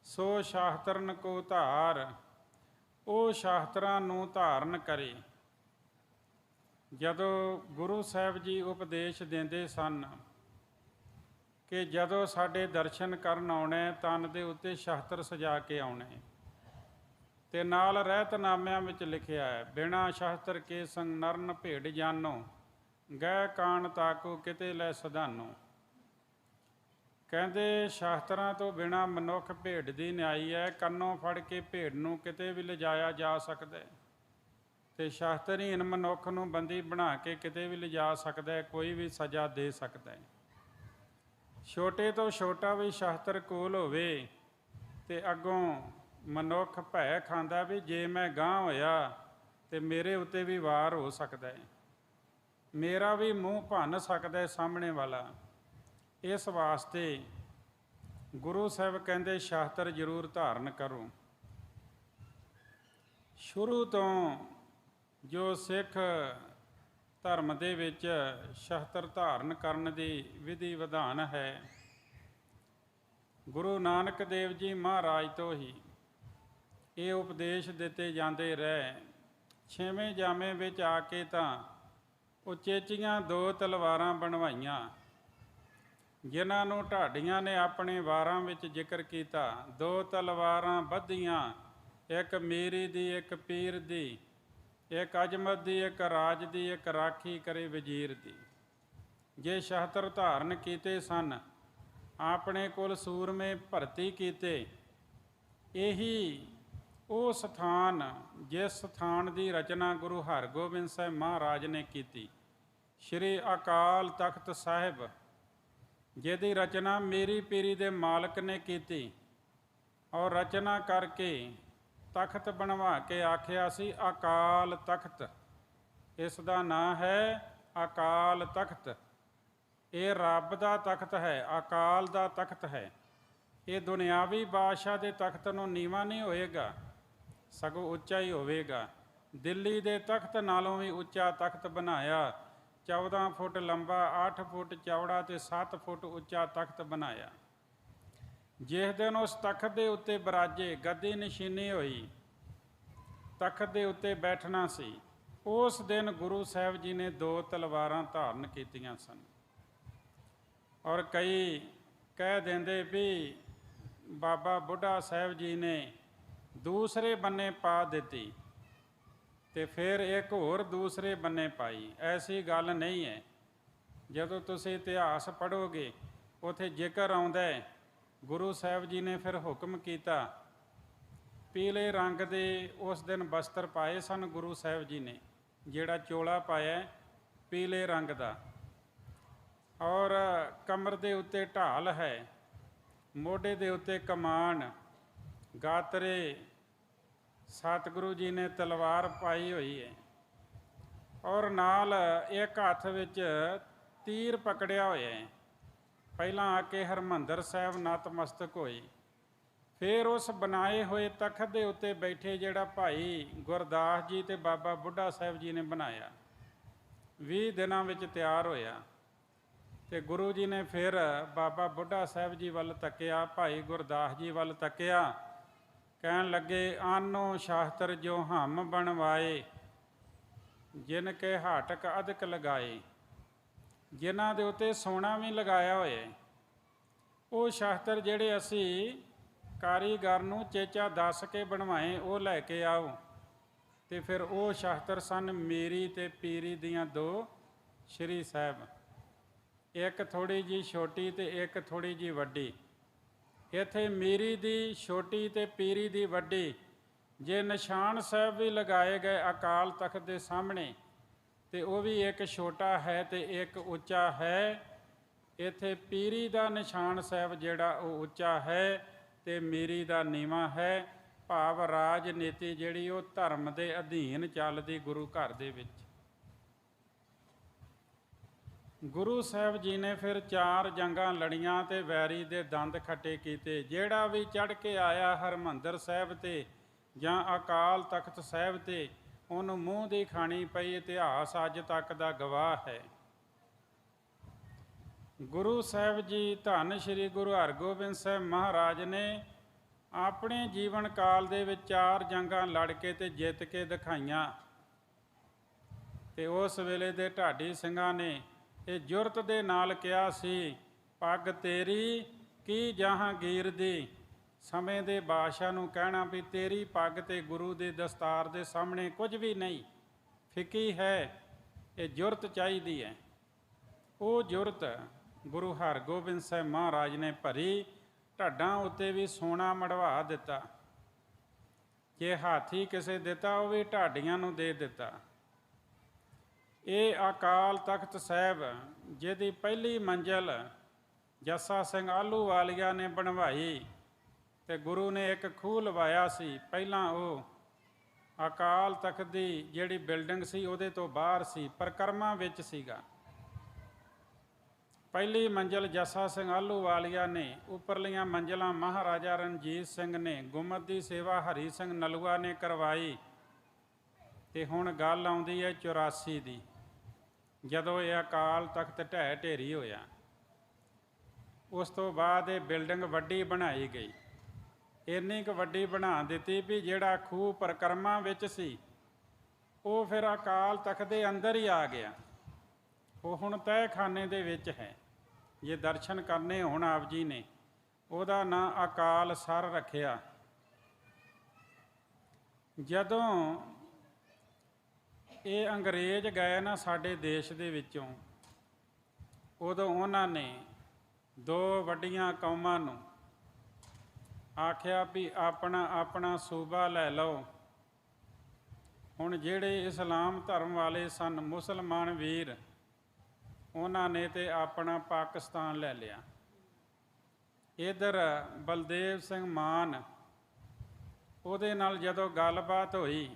ਸੋ ਸ਼ਾਸਤਰਨ ਕੋ ਧਾਰ, ਉਹ ਸ਼ਾਸਤਰਾਂ ਨੂੰ ਧਾਰਨ ਕਰੇ। ਜਦੋਂ ਗੁਰੂ ਸਾਹਿਬ ਜੀ ਉਪਦੇਸ਼ ਦਿੰਦੇ ਸਨ ਕਿ ਜਦੋਂ ਸਾਡੇ ਦਰਸ਼ਨ ਕਰਨ ਆਉਣੇ, ਤਨ ਦੇ ਉੱਤੇ ਸ਼ਸਤਰ ਸਜਾ ਕੇ ਆਉਣੇ, ਤੇ ਨਾਲ ਰਹਿਤਨਾਮਿਆਂ ਵਿੱਚ ਲਿਖਿਆ ਹੈ, ਬਿਨਾਂ ਸ਼ਸਤਰ ਕੇ ਸੰਗ ਨਰਨ ਭੇਡ ਜਾਨੋ, ਗਹਿ ਕਾਣ ਤਾਕੂ ਕਿਤੇ ਲੈ ਸਧਾਨੋ। ਕਹਿੰਦੇ ਸ਼ਾਸਤਰਾਂ ਤੋਂ ਬਿਨਾਂ ਮਨੁੱਖ ਭੇਡ ਦੀ ਨਿਆਈ ਹੈ, ਕੰਨੋਂ ਫੜ ਕੇ ਭੇਡ ਨੂੰ ਕਿਤੇ ਵੀ ਲਿਜਾਇਆ ਜਾ ਸਕਦਾ ਹੈ, ਤੇ ਸ਼ਾਸਤਰਹੀਨ ਮਨੁੱਖ ਨੂੰ ਬੰਦੀ ਬਣਾ ਕੇ ਕਿਤੇ ਵੀ ਲਿਜਾ ਸਕਦਾ ਹੈ, ਕੋਈ ਵੀ ਸਜ਼ਾ ਦੇ ਸਕਦਾ ਹੈ। ਛੋਟੇ ਤੋਂ ਛੋਟਾ ਵੀ ਸ਼ਾਸਤਰ ਕੋਲ ਹੋਵੇ ਤੇ ਅੱਗੋਂ ਮਨੁੱਖ ਭੈ ਖਾਂਦਾ ਵੀ ਜੇ ਮੈਂ ਗਾਂਹ ਹੋਇਆ ਤੇ ਮੇਰੇ ਉੱਤੇ ਵੀ ਵਾਰ ਹੋ ਸਕਦਾ ਹੈ, ਮੇਰਾ ਵੀ ਮੂੰਹ ਭੰਨ ਸਕਦਾ ਹੈ ਸਾਹਮਣੇ ਵਾਲਾ। ਇਸ ਵਾਸਤੇ ਗੁਰੂ ਸਾਹਿਬ ਕਹਿੰਦੇ ਸ਼ਾਸਤਰ ਜ਼ਰੂਰ ਧਾਰਨ ਕਰੋ। ਸ਼ੁਰੂ ਤੋਂ ਜੋ ਸਿੱਖ ਧਰਮ ਦੇ ਵਿੱਚ ਸ਼ਸਤਰ ਧਾਰਨ ਕਰਨ ਦੀ ਵਿਧੀ ਵਿਧਾਨ ਹੈ, ਗੁਰੂ ਨਾਨਕ ਦੇਵ ਜੀ ਮਹਾਰਾਜ ਤੋਂ ਹੀ ਇਹ ਉਪਦੇਸ਼ ਦਿੱਤੇ ਜਾਂਦੇ ਰਹੇ। 6ਵੇਂ ਜਾਮੇ ਵਿੱਚ ਆ ਕੇ ਤਾਂ ਉਚੇਚੀਆਂ 2 ਤਲਵਾਰਾਂ ਬਣਵਾਈਆਂ, ਜਿਨ੍ਹਾਂ ਨੂੰ ਢਾਡੀਆਂ ਨੇ ਆਪਣੇ ਵਾਰਾਂ ਵਿੱਚ ਜ਼ਿਕਰ ਕੀਤਾ। 2 ਤਲਵਾਰਾਂ ਬੱਧੀਆਂ, ਇੱਕ ਮੀਰੀ ਦੀ, ਇੱਕ ਪੀਰ ਦੀ, ਇੱਕ ਅਜਮਤ ਦੀ, ਇੱਕ ਰਾਜ ਦੀ, ਇੱਕ ਰਾਖੀ ਕਰੇ ਵਜ਼ੀਰ ਦੀ। ਜੇ ਸ਼ਸਤਰ ਧਾਰਨ ਕੀਤੇ ਸਨ, ਆਪਣੇ ਕੋਲ ਸੂਰਮੇ ਭਰਤੀ ਕੀਤੇ। ਇਹੀ ਉਹ ਸਥਾਨ ਜਿਸ ਸਥਾਨ ਦੀ ਰਚਨਾ ਗੁਰੂ ਹਰਗੋਬਿੰਦ ਸਾਹਿਬ ਮਹਾਰਾਜ ਨੇ ਕੀਤੀ, ਸ਼੍ਰੀ ਅਕਾਲ ਤਖਤ ਸਾਹਿਬ, ਜਿਹਦੀ ਰਚਨਾ ਮੀਰੀ ਪੀਰੀ ਦੇ ਮਾਲਕ ਨੇ ਕੀਤੀ, ਔਰ ਰਚਨਾ ਕਰਕੇ ਤਖਤ ਬਣਵਾ ਕੇ ਆਖਿਆ ਸੀ ਅਕਾਲ ਤਖਤ। ਇਸ ਦਾ ਨਾਂ ਹੈ ਅਕਾਲ ਤਖਤ। ਇਹ ਰੱਬ ਦਾ ਤਖਤ ਹੈ, ਅਕਾਲ ਦਾ ਤਖਤ ਹੈ। ਇਹ ਦੁਨਿਆਵੀ ਬਾਦਸ਼ਾਹ ਦੇ ਤਖਤ ਨੂੰ ਨੀਵਾਂ ਨਹੀਂ ਹੋਏਗਾ, ਸਗੋਂ ਉੱਚਾ ਹੀ ਹੋਵੇਗਾ। ਦਿੱਲੀ ਦੇ ਤਖਤ ਨਾਲੋਂ ਵੀ ਉੱਚਾ ਤਖਤ ਬਣਾਇਆ। 14 ਫੁੱਟ ਲੰਬਾ, 8 ਫੁੱਟ ਚੌੜਾ ਤੇ 7 ਫੁੱਟ ਉੱਚਾ ਤਖਤ ਬਣਾਇਆ। ਜਿਸ ਦਿਨ ਉਸ ਤਖਤ ਦੇ ਉੱਤੇ ਬਰਾਜੇ, ਗੱਦੀ ਨਸ਼ੀਨੀ ਹੋਈ, ਤਖਤ ਦੇ ਉੱਤੇ ਬੈਠਣਾ ਸੀ, ਉਸ ਦਿਨ ਗੁਰੂ ਸਾਹਿਬ ਜੀ ਨੇ 2 ਤਲਵਾਰਾਂ ਧਾਰਨ ਕੀਤੀਆਂ ਸਨ। ਔਰ ਕਈ ਕਹਿ ਦਿੰਦੇ ਵੀ ਬਾਬਾ ਬੁੱਢਾ ਸਾਹਿਬ ਜੀ ਨੇ ਦੂਸਰੇ ਬੰਨੇ ਪਾ ਦਿੱਤੀ ਤੇ ਫਿਰ ਇੱਕ ਹੋਰ ਦੂਸਰੇ ਬੰਨੇ ਪਾਈ। ਐਸੀ ਗੱਲ ਨਹੀਂ ਹੈ। ਜਦੋਂ ਤੁਸੀਂ ਇਤਿਹਾਸ ਪੜ੍ਹੋਗੇ ਉੱਥੇ ਜ਼ਿਕਰ ਆਉਂਦਾ ਹੈ ਗੁਰੂ ਸਾਹਿਬ ਜੀ ਨੇ ਫਿਰ ਹੁਕਮ ਕੀਤਾ, ਪੀਲੇ ਰੰਗ ਦੇ ਉਸ ਦਿਨ ਬਸਤਰ ਪਾਏ ਸਨ ਗੁਰੂ ਸਾਹਿਬ ਜੀ ਨੇ, ਜਿਹੜਾ ਚੋਲਾ ਪਾਇਆ ਪੀਲੇ ਰੰਗ ਦਾ, ਔਰ ਕਮਰ ਦੇ ਉੱਤੇ ਢਾਲ ਹੈ, ਮੋਢੇ ਦੇ ਉੱਤੇ ਕਮਾਨ, ਗਾਤਰੇ, ਸਤਿਗੁਰੂ ਜੀ ਨੇ ਤਲਵਾਰ ਪਾਈ ਹੋਈ ਹੈ, ਔਰ ਨਾਲ ਇੱਕ ਹੱਥ ਵਿੱਚ ਤੀਰ ਪਕੜਿਆ ਹੋਇਆ ਹੈ। ਪਹਿਲਾਂ ਆ ਕੇ ਹਰਿਮੰਦਰ ਸਾਹਿਬ ਨਤਮਸਤਕ ਹੋਏ, ਫਿਰ ਉਸ ਬਣਾਏ ਹੋਏ ਤਖਤ ਦੇ ਉੱਤੇ ਬੈਠੇ ਜਿਹੜਾ ਭਾਈ ਗੁਰਦਾਸ ਜੀ ਤੇ ਬਾਬਾ ਬੁੱਢਾ ਸਾਹਿਬ ਜੀ ਨੇ ਬਣਾਇਆ, 20 ਦਿਨਾਂ ਵਿੱਚ ਤਿਆਰ ਹੋਇਆ। ਤੇ ਗੁਰੂ ਜੀ ਨੇ ਫਿਰ ਬਾਬਾ ਬੁੱਢਾ ਸਾਹਿਬ ਜੀ ਵੱਲ ਤੱਕਿਆ, ਭਾਈ ਗੁਰਦਾਸ ਜੀ ਵੱਲ ਤੱਕਿਆ, ਕਹਿਣ ਲੱਗੇ, ਆਨੋ ਸ਼ਾਸਤਰ ਜੋ ਹਮ ਬਣਵਾਏ, ਜਿਨ ਕੇ ਹਾਟਕ ਅਧਿਕ ਲਗਾਏ। ਜਿਨ੍ਹਾਂ ਦੇ ਉੱਤੇ ਸੋਨਾ ਵੀ ਲਗਾਇਆ ਹੋਇਆ, ਉਹ ਸ਼ਾਸਤਰ ਜਿਹੜੇ ਅਸੀਂ ਕਾਰੀਗਰ ਨੂੰ ਚੇਚਾ ਦੱਸ ਕੇ ਬਣਵਾਏ, ਉਹ ਲੈ ਕੇ ਆਓ। ਤੇ ਫਿਰ ਉਹ ਸ਼ਾਸਤਰ ਸਨ ਮੀਰੀ ਤੇ ਪੀਰੀ ਦੀਆਂ 2 ਸ਼੍ਰੀ ਸਾਹਿਬ, ਇੱਕ ਥੋੜ੍ਹੀ ਜਿਹੀ ਛੋਟੀ ਤੇ ਇੱਕ ਥੋੜ੍ਹੀ ਜਿਹੀ ਵੱਡੀ। ਇੱਥੇ ਮੀਰੀ ਦੀ ਛੋਟੀ ਤੇ ਪੀਰੀ ਦੀ ਵੱਡੀ, ਜੇ ਨਿਸ਼ਾਨ ਸਾਹਿਬ ਵੀ ਲਗਾਏ ਗਏ ਅਕਾਲ ਤਖਤ ਦੇ ਸਾਹਮਣੇ, ਤੇ ਉਹ ਵੀ ਇੱਕ ਛੋਟਾ ਹੈ ਤੇ ਇੱਕ ਉੱਚਾ ਹੈ। ਇੱਥੇ ਪੀਰੀ ਦਾ ਨਿਸ਼ਾਨ ਸਾਹਿਬ ਜਿਹੜਾ ਉਹ ਉੱਚਾ ਹੈ ਤੇ ਮੀਰੀ ਦਾ ਨੀਵਾਂ ਹੈ। ਭਾਵ ਰਾਜਨੀਤੀ ਜਿਹੜੀ ਉਹ ਧਰਮ ਦੇ ਅਧੀਨ ਚੱਲਦੀ ਗੁਰੂ ਘਰ ਦੇ ਵਿੱਚ। ਗੁਰੂ ਸਾਹਿਬ ਜੀ ਨੇ ਫਿਰ 4 ਜੰਗਾਂ ਲੜੀਆਂ ਤੇ ਵੈਰੀ ਦੇ ਦੰਦ ਖੱਟੇ ਕੀਤੇ। ਜਿਹੜਾ ਵੀ ਚੜ੍ਹ ਕੇ ਆਇਆ ਹਰਿਮੰਦਰ ਸਾਹਿਬ ਤੇ ਜਾਂ ਅਕਾਲ ਤਖਤ ਸਾਹਿਬ ਤੇ, ਉਹਨੂੰ ਮੂੰਹ ਦੀ ਖਾਣੀ ਪਈ। ਇਤਿਹਾਸ ਅੱਜ ਤੱਕ ਦਾ ਗਵਾਹ ਹੈ। ਗੁਰੂ ਸਾਹਿਬ ਜੀ ਧੰਨ ਸ਼੍ਰੀ ਗੁਰੂ ਹਰਗੋਬਿੰਦ ਸਾਹਿਬ ਮਹਾਰਾਜ ਨੇ ਆਪਣੇ ਜੀਵਨ ਕਾਲ ਦੇ ਵਿੱਚ 4 ਜੰਗਾਂ ਲੜ ਕੇ ਤੇ ਜਿੱਤ ਕੇ ਦਿਖਾਈਆਂ। ਤੇ ਉਸ ਵੇਲੇ ਦੇ ਢਾਡੀ ਸਿੰਘਾਂ ਨੇ ਇਹ ਜੁਰਤ ਦੇ ਨਾਲ ਕਿਹਾ ਸੀ, ਪੱਗ ਤੇਰੀ ਕੀ ਜਹਾਂਗੀਰ ਦੀ। ਸਮੇਂ ਦੇ ਬਾਦਸ਼ਾਹ ਨੂੰ ਕਹਿਣਾ ਵੀ ਤੇਰੀ ਪੱਗ ਤੇ ਗੁਰੂ ਦੇ ਦਸਤਾਰ ਦੇ ਸਾਹਮਣੇ ਕੁਝ ਵੀ ਨਹੀਂ, ਫਿੱਕੀ ਹੈ, ਇਹ ਜੁਰਤ ਚਾਹੀਦੀ ਹੈ। ਉਹ ਜੁਰਤ ਗੁਰੂ ਹਰਗੋਬਿੰਦ ਸਾਹਿਬ ਮਹਾਰਾਜ ਨੇ ਭਰੀ। ਢੱਡਾਂ ਉੱਤੇ ਵੀ ਸੋਨਾ ਮੜਵਾ ਦਿੱਤਾ। ਜੇ ਹਾਥੀ ਕਿਸੇ ਦਿੱਤਾ, ਉਹ ਵੀ ਢਾਡੀਆਂ ਨੂੰ ਦੇ ਦਿੱਤਾ। ਇਹ ਅਕਾਲ ਤਖਤ ਸਾਹਿਬ ਜਿਹਦੀ ਪਹਿਲੀ ਮੰਜ਼ਿਲ ਜੱਸਾ ਸਿੰਘ ਆਹਲੂਵਾਲੀਆ ਨੇ ਬਣਵਾਈ, ਤੇ ਗੁਰੂ ਨੇ ਇੱਕ ਖੂਹ ਲਵਾਇਆ ਸੀ। ਪਹਿਲਾਂ ਉਹ ਅਕਾਲ ਤਖਤ ਦੀ ਜਿਹੜੀ ਬਿਲਡਿੰਗ ਸੀ ਉਹਦੇ ਤੋਂ ਬਾਹਰ ਸੀ, ਪਰਿਕਰਮਾ ਵਿੱਚ ਸੀਗਾ। ਪਹਿਲੀ ਮੰਜ਼ਿਲ ਜੱਸਾ ਸਿੰਘ ਆਹਲੂਵਾਲੀਆ ਨੇ, ਉੱਪਰਲੀਆਂ ਮੰਜ਼ਿਲਾਂ ਮਹਾਰਾਜਾ ਰਣਜੀਤ ਸਿੰਘ ਨੇ, ਗੁੰਮਤ ਦੀ ਸੇਵਾ ਹਰੀ ਸਿੰਘ ਨਲੂਆ ਨੇ ਕਰਵਾਈ। ਤੇ ਹੁਣ ਗੱਲ ਆਉਂਦੀ ਹੈ 84 ਦੀ, ਜਦੋਂ ਇਹ ਅਕਾਲ ਤਖਤ ਢਹਿ ਢੇਰੀ ਹੋਇਆ। ਉਸ ਤੋਂ ਬਾਅਦ ਇਹ ਬਿਲਡਿੰਗ ਵੱਡੀ ਬਣਾਈ ਗਈ। ਇੰਨੀ ਕੁ ਵੱਡੀ ਬਣਾ ਦਿੱਤੀ ਵੀ ਜਿਹੜਾ ਖੂਹ ਪਰਿਕਰਮਾ ਵਿੱਚ ਸੀ ਉਹ ਫਿਰ ਅਕਾਲ ਤਖਤ ਦੇ ਅੰਦਰ ਹੀ ਆ ਗਿਆ। ਉਹ ਹੁਣ ਤਹਿਖਾਨੇ ਦੇ ਵਿੱਚ ਹੈ। ਜੇ ਦਰਸ਼ਨ ਕਰਨੇ ਹੋਣ ਆਪ ਜੀ ਨੇ, ਉਹਦਾ ਨਾਂ ਅਕਾਲ ਸਰ ਰੱਖਿਆ। ਜਦੋਂ ਇਹ ਅੰਗਰੇਜ਼ ਗਏ ਨਾ ਸਾਡੇ ਦੇਸ਼ ਦੇ ਵਿੱਚੋਂ, ਉਦੋਂ ਉਹਨਾਂ ਨੇ 2 ਵੱਡੀਆਂ ਕੌਮਾਂ ਨੂੰ ਆਖਿਆ ਵੀ ਆਪਣਾ ਆਪਣਾ ਸੂਬਾ ਲੈ ਲਓ। ਹੁਣ ਜਿਹੜੇ ਇਸਲਾਮ ਧਰਮ ਵਾਲੇ ਸਨ, ਮੁਸਲਮਾਨ ਵੀਰ, ਉਹਨਾਂ ਨੇ ਤੇ ਆਪਣਾ ਪਾਕਿਸਤਾਨ ਲੈ ਲਿਆ। ਇੱਧਰ ਬਲਦੇਵ ਸਿੰਘ ਮਾਨ, ਉਹਦੇ ਨਾਲ ਜਦੋਂ ਗੱਲਬਾਤ ਹੋਈ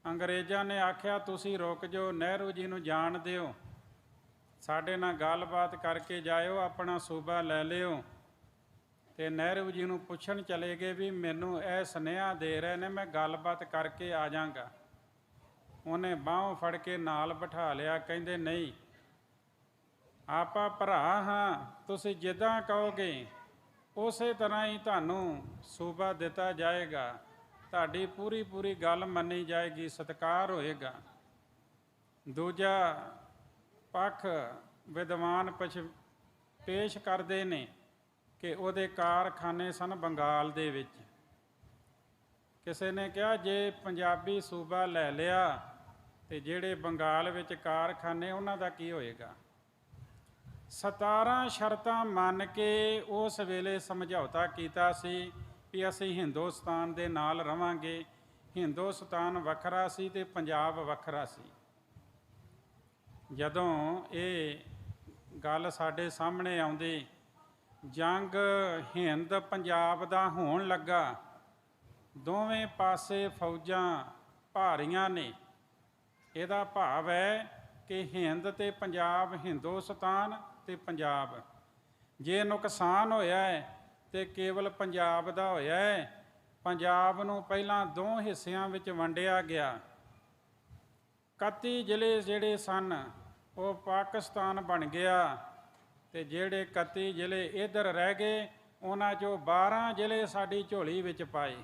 ਅੰਗਰੇਜ਼ਾਂ ਨੇ ਆਖਿਆ ਤੁਸੀਂ ਰੁਕ ਜਾਓ, ਨਹਿਰੂ ਜੀ ਨੂੰ ਜਾਣ ਦਿਓ, ਸਾਡੇ ਨਾਲ ਗੱਲਬਾਤ ਕਰਕੇ ਜਾਇਓ, ਆਪਣਾ ਸੂਬਾ ਲੈ ਲਿਓ। ਤੇ ਨਹਿਰੂ ਜੀ ਨੂੰ ਪੁੱਛਣ ਚਲੇ ਗਏ ਵੀ ਮੈਨੂੰ ਇਹ ਸੁਨੇਹਾ ਦੇ ਰਹੇ ਨੇ, ਮੈਂ ਗੱਲਬਾਤ ਕਰਕੇ ਆ ਜਾਵਾਂਗਾ। ਉਹਨੇ ਬਾਹੋਂ ਫੜ ਕੇ ਨਾਲ ਬਿਠਾ ਲਿਆ, ਕਹਿੰਦੇ ਨਹੀਂ, ਆਪਾਂ ਭਰਾ ਹਾਂ, ਤੁਸੀਂ ਜਿੱਦਾਂ ਕਹੋਗੇ ਉਸੇ ਤਰ੍ਹਾਂ ਹੀ ਤੁਹਾਨੂੰ ਸੂਬਾ ਦਿੱਤਾ ਜਾਏਗਾ, ਤੁਹਾਡੀ ਪੂਰੀ ਪੂਰੀ ਗੱਲ ਮੰਨੀ ਜਾਏਗੀ, ਸਤਿਕਾਰ ਹੋਏਗਾ। ਦੂਜਾ ਪੱਖ ਵਿਦਵਾਨ ਪੇਸ਼ ਕਰਦੇ ਨੇ ਕਿ ਉਹਦੇ ਕਾਰਖਾਨੇ ਸਨ ਬੰਗਾਲ ਦੇ ਵਿੱਚ। ਕਿਸੇ ਨੇ ਕਿਹਾ ਜੇ ਪੰਜਾਬੀ ਸੂਬਾ ਲੈ ਲਿਆ ਤੇ ਜਿਹੜੇ ਬੰਗਾਲ ਵਿੱਚ ਕਾਰਖਾਨੇ ਉਹਨਾਂ ਦਾ ਕੀ ਹੋਏਗਾ। 17 ਸ਼ਰਤਾਂ ਮੰਨ ਕੇ ਉਸ ਵੇਲੇ ਸਮਝੌਤਾ ਕੀਤਾ ਸੀ ਵੀ ਅਸੀਂ ਹਿੰਦੁਸਤਾਨ ਦੇ ਨਾਲ ਰਵਾਂਗੇ। ਹਿੰਦੁਸਤਾਨ ਵੱਖਰਾ ਸੀ ਤੇ ਪੰਜਾਬ ਵੱਖਰਾ ਸੀ। ਜਦੋਂ ਇਹ ਗੱਲ ਸਾਡੇ ਸਾਹਮਣੇ ਆਉਂਦੀ, ਜੰਗ ਹਿੰਦ ਪੰਜਾਬ ਦਾ ਹੋਣ ਲੱਗਾ, ਦੋਵੇਂ ਪਾਸੇ ਫੌਜਾਂ ਭਾਰੀਆਂ ਨੇ। ਇਹਦਾ ਭਾਵ ਹੈ ਕਿ ਹਿੰਦ ਤੇ ਪੰਜਾਬ, ਹਿੰਦੁਸਤਾਨ ਤੇ ਪੰਜਾਬ। ਜੇ ਨੁਕਸਾਨ ਹੋਇਆ ਹੈ ਤੇ ਕੇਵਲ ਪੰਜਾਬ ਦਾ ਹੋਇਆ ਹੈ। ਪੰਜਾਬ ਨੂੰ ਪਹਿਲਾਂ 2 ਹਿੱਸਿਆਂ ਵਿੱਚ ਵੰਡਿਆ ਗਿਆ। 31 ਜ਼ਿਲ੍ਹੇ ਜਿਹੜੇ ਸਨ ਉਹ ਪਾਕਿਸਤਾਨ ਬਣ ਗਿਆ ਤੇ ਜਿਹੜੇ 31 ਜ਼ਿਲ੍ਹੇ ਇੱਧਰ ਰਹਿ ਗਏ, ਉਹਨਾਂ 'ਚੋਂ 12 ਜ਼ਿਲ੍ਹੇ ਸਾਡੀ ਝੋਲੀ ਵਿੱਚ ਪਾਏ।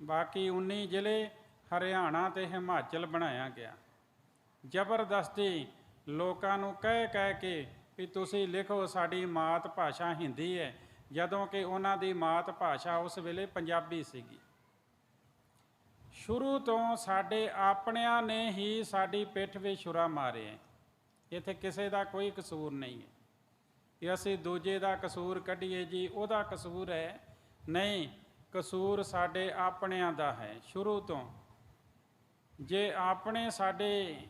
ਬਾਕੀ 19 ਜ਼ਿਲ੍ਹੇ ਹਰਿਆਣਾ ਤੇ ਹਿਮਾਚਲ ਬਣਾਇਆ ਗਿਆ। ਜ਼ਬਰਦਸਤੀ ਲੋਕਾਂ ਨੂੰ ਕਹਿ ਕੇ ਵੀ ਤੁਸੀਂ ਲਿਖੋ ਸਾਡੀ ਮਾਤ ਭਾਸ਼ਾ ਹਿੰਦੀ ਹੈ, ਜਦੋਂ ਕਿ ਉਹਨਾਂ ਦੀ ਮਾਤ ਭਾਸ਼ਾ ਉਸ ਵੇਲੇ ਪੰਜਾਬੀ ਸੀਗੀ। ਸ਼ੁਰੂ ਤੋਂ ਸਾਡੇ ਆਪਣਿਆਂ ਨੇ ਹੀ ਸਾਡੀ ਪਿੱਠ 'ਤੇ ਛੁਰਾ ਮਾਰਿਆ। ਇੱਥੇ ਕਿਸੇ ਦਾ ਕੋਈ ਕਸੂਰ ਨਹੀਂ ਹੈ ਕਿ ਅਸੀਂ ਦੂਜੇ ਦਾ ਕਸੂਰ ਕੱਢੀਏ ਜੀ ਉਹਦਾ ਕਸੂਰ ਹੈ। ਨਹੀਂ, ਕਸੂਰ ਸਾਡੇ ਆਪਣਿਆਂ ਦਾ ਹੈ ਸ਼ੁਰੂ ਤੋਂ। ਜੇ ਆਪਣੇ ਸਾਡੇ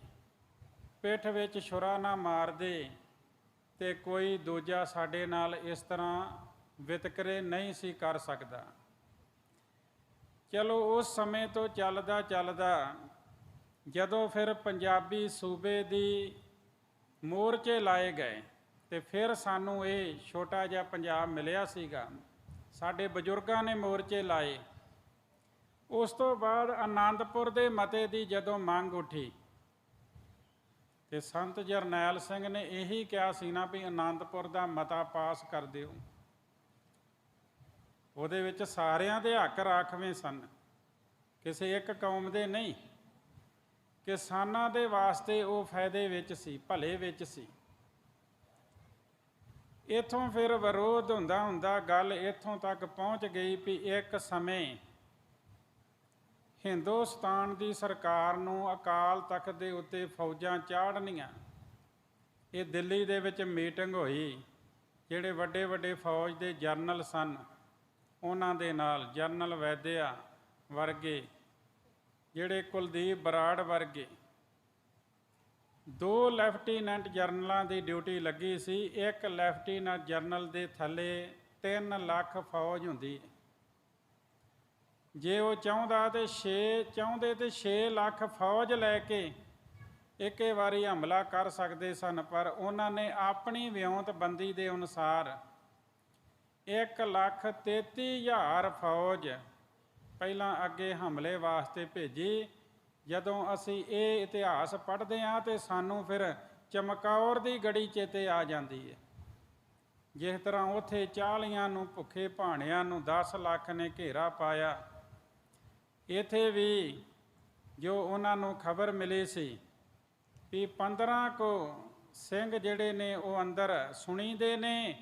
ਪਿੱਠ ਵਿੱਚ ਛੁਰਾ ਨਾ ਮਾਰਦੇ ਤੇ ਕੋਈ ਦੂਜਾ ਸਾਡੇ ਨਾਲ ਇਸ ਤਰ੍ਹਾਂ ਵਿਤਕਰੇ ਨਹੀਂ ਸੀ ਕਰ ਸਕਦਾ। ਚਲੋ ਉਸ ਸਮੇਂ ਤੋਂ ਚੱਲਦਾ ਜਦੋਂ ਫਿਰ ਪੰਜਾਬੀ ਸੂਬੇ ਦੀ ਮੋਰਚੇ ਲਾਏ ਗਏ ਤੇ ਫਿਰ ਸਾਨੂੰ ਇਹ ਛੋਟਾ ਜਿਹਾ ਪੰਜਾਬ ਮਿਲਿਆ ਸੀਗਾ। ਸਾਡੇ ਬਜ਼ੁਰਗਾਂ ਨੇ ਮੋਰਚੇ ਲਾਏ। ਉਸ ਤੋਂ ਬਾਅਦ ਆਨੰਦਪੁਰ ਦੇ ਮਤੇ ਦੀ ਜਦੋਂ ਮੰਗ ਉੱਠੀ ਤੇ ਸੰਤ ਜਰਨੈਲ ਸਿੰਘ ਨੇ ਇਹੀ ਕਿਹਾ ਸੀ ਨਾ ਵੀ ਆਨੰਦਪੁਰ ਦਾ ਮਤਾ ਪਾਸ ਕਰ ਦਿਓ। ਉਹਦੇ ਵਿੱਚ ਸਾਰਿਆਂ ਦੇ ਹੱਕ ਰਾਖਵੇਂ ਸਨ, ਕਿਸੇ ਇੱਕ ਕੌਮ ਦੇ ਨਹੀਂ। ਕਿਸਾਨਾਂ ਦੇ ਵਾਸਤੇ ਉਹ ਫਾਇਦੇ ਵਿੱਚ ਸੀ, ਭਲੇ ਵਿੱਚ ਸੀ। ਇੱਥੋਂ ਫਿਰ ਵਿਰੋਧ ਹੁੰਦਾ ਗੱਲ ਇੱਥੋਂ ਤੱਕ ਪਹੁੰਚ ਗਈ ਵੀ ਇੱਕ ਸਮੇਂ ਹਿੰਦੁਸਤਾਨ ਦੀ ਸਰਕਾਰ ਨੂੰ ਅਕਾਲ ਤਖਤ ਦੇ ਉੱਤੇ ਫੌਜਾਂ ਚਾੜਨੀਆਂ। ਇਹ ਦਿੱਲੀ ਦੇ ਵਿੱਚ ਮੀਟਿੰਗ ਹੋਈ। ਜਿਹੜੇ ਵੱਡੇ ਵੱਡੇ ਫੌਜ ਦੇ ਜਰਨਲ ਸਨ ਉਹਨਾਂ ਦੇ ਨਾਲ, ਜਰਨਲ ਵੈਦਿਆ ਵਰਗੇ, ਜਿਹੜੇ ਕੁਲਦੀਪ ਬਰਾੜ ਵਰਗੇ, 2 ਲੈਫਟੀਨੈਂਟ ਜਰਨਲਾਂ ਦੀ ਡਿਊਟੀ ਲੱਗੀ ਸੀ। ਇੱਕ ਲੈਫਟੀਨੈਂਟ ਜਰਨਲ ਦੇ ਥੱਲੇ 3 ਲੱਖ ਫੌਜ ਹੁੰਦੀ ਹੈ। ਜੇ ਉਹ ਚਾਹੁੰਦੇ ਤੇ 6 ਲੱਖ ਫੌਜ ਲੈ ਕੇ ਇੱਕੇ ਵਾਰੀ ਹਮਲਾ ਕਰ ਸਕਦੇ ਸਨ, ਪਰ ਉਹਨਾਂ ਨੇ ਆਪਣੀ ਵਿਉਂਤਬੰਦੀ ਦੇ ਅਨੁਸਾਰ 1,33,000 ਫੌਜ ਪਹਿਲਾਂ ਅੱਗੇ ਹਮਲੇ ਵਾਸਤੇ ਭੇਜੀ। ਜਦੋਂ ਅਸੀਂ ਇਹ ਇਤਿਹਾਸ ਪੜ੍ਹਦੇ ਹਾਂ ਤੇ ਸਾਨੂੰ ਫਿਰ ਚਮਕੌਰ ਦੀ ਗੜੀ ਚੇਤੇ ਆ ਜਾਂਦੀ ਹੈ। ਜਿਸ ਤਰ੍ਹਾਂ ਉੱਥੇ 40 ਨੂੰ ਭੁੱਖੇ ਭਾਣਿਆਂ ਨੂੰ 10 ਲੱਖ ਨੇ ਘੇਰਾ ਪਾਇਆ, ਇੱਥੇ ਵੀ ਜੋ ਉਹਨਾਂ ਨੂੰ ਖਬਰ ਮਿਲੀ ਸੀ ਵੀ 15 ਕੁ ਸਿੰਘ ਜਿਹੜੇ ਨੇ ਉਹ ਅੰਦਰ ਸੁਣੀਦੇ ਨੇ,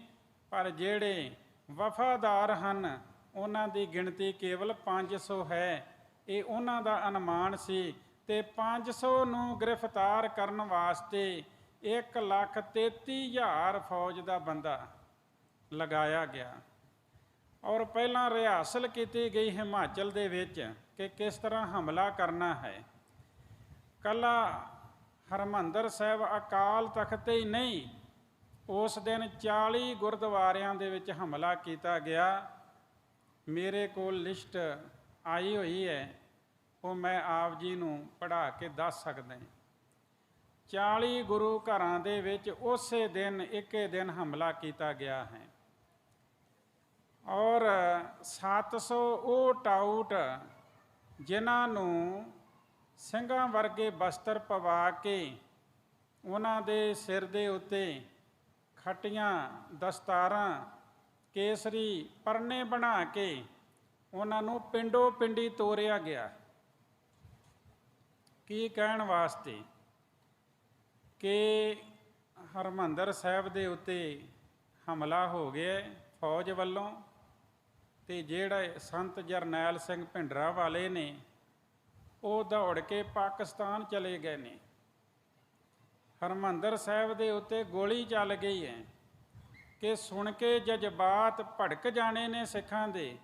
ਪਰ ਜਿਹੜੇ ਵਫਾਦਾਰ ਹਨ ਉਹਨਾਂ ਦੀ ਗਿਣਤੀ ਕੇਵਲ 500 ਹੈ। ਇਹ ਉਹਨਾਂ ਦਾ ਅਨੁਮਾਨ ਸੀ ਤੇ 500 ਨੂੰ ਗ੍ਰਿਫਤਾਰ ਕਰਨ ਵਾਸਤੇ 1,33,000 ਫੌਜ ਦਾ ਬੰਦਾ ਲਗਾਇਆ ਗਿਆ। ਔਰ ਪਹਿਲਾਂ ਰਿਹਾਸਲ ਕੀਤੀ ਗਈ ਹਿਮਾਚਲ ਦੇ ਵਿੱਚ ਕਿ ਕਿਸ ਤਰ੍ਹਾਂ ਹਮਲਾ ਕਰਨਾ ਹੈ। ਕੱਲਾ ਹਰਿਮੰਦਰ ਸਾਹਿਬ ਅਕਾਲ ਤਖਤ ਤੇ ਹੀ ਨਹੀਂ, ਉਸ ਦਿਨ 40 ਗੁਰਦੁਆਰਿਆਂ ਦੇ ਵਿੱਚ ਹਮਲਾ ਕੀਤਾ ਗਿਆ। ਮੇਰੇ ਕੋਲ ਲਿਸਟ ਆਈ ਹੋਈ ਹੈ ਉਹ ਮੈਂ ਆਪ ਜੀ ਨੂੰ ਪੜ੍ਹਾ ਕੇ ਦੱਸ ਸਕਦਾ। 40 ਗੁਰੂ ਘਰਾਂ ਦੇ ਵਿੱਚ ਉਸੇ ਦਿਨ ਇੱਕੇ ਦਿਨ ਹਮਲਾ ਕੀਤਾ ਗਿਆ ਹੈ ਔਰ 700 ਉਹ ਟਾਊਟ ਜਿਨ੍ਹਾਂ ਨੂੰ ਸਿੰਘਾਂ ਵਰਗੇ ਬਸਤਰ ਪਵਾ ਕੇ ਉਹਨਾਂ ਦੇ ਸਿਰ ਦੇ ਉੱਤੇ ਖੱਟੀਆਂ ਦਸਤਾਰਾਂ ਕੇਸਰੀ ਪਰਨੇ ਬਣਾ ਕੇ ਉਹਨਾਂ ਨੂੰ ਪਿੰਡੋ ਪਿੰਡੀ ਤੋਰਿਆ ਗਿਆ। ਕੀ ਕਹਿਣ ਵਾਸਤੇ ਕਿ ਹਰਿਮੰਦਰ ਸਾਹਿਬ ਦੇ ਉੱਤੇ ਹਮਲਾ ਹੋ ਗਿਆ ਫੌਜ ਵੱਲੋਂ, ਅਤੇ ਜਿਹੜੇ ਸੰਤ ਜਰਨੈਲ ਸਿੰਘ ਭਿੰਡਰਾਂ ਵਾਲੇ ਨੇ ਉਹ ਦੌੜ ਕੇ ਪਾਕਿਸਤਾਨ ਚਲੇ ਗਏ ਨੇ। ਹਰਿਮੰਦਰ ਸਾਹਿਬ ਦੇ ਉੱਤੇ ਗੋਲੀ ਚੱਲ ਗਈ ਹੈ ਕਿ ਸੁਣ ਕੇ ਜਜ਼ਬਾਤ ਭੜਕ ਜਾਣੇ ਨੇ ਸਿੱਖਾਂ ਦੇ,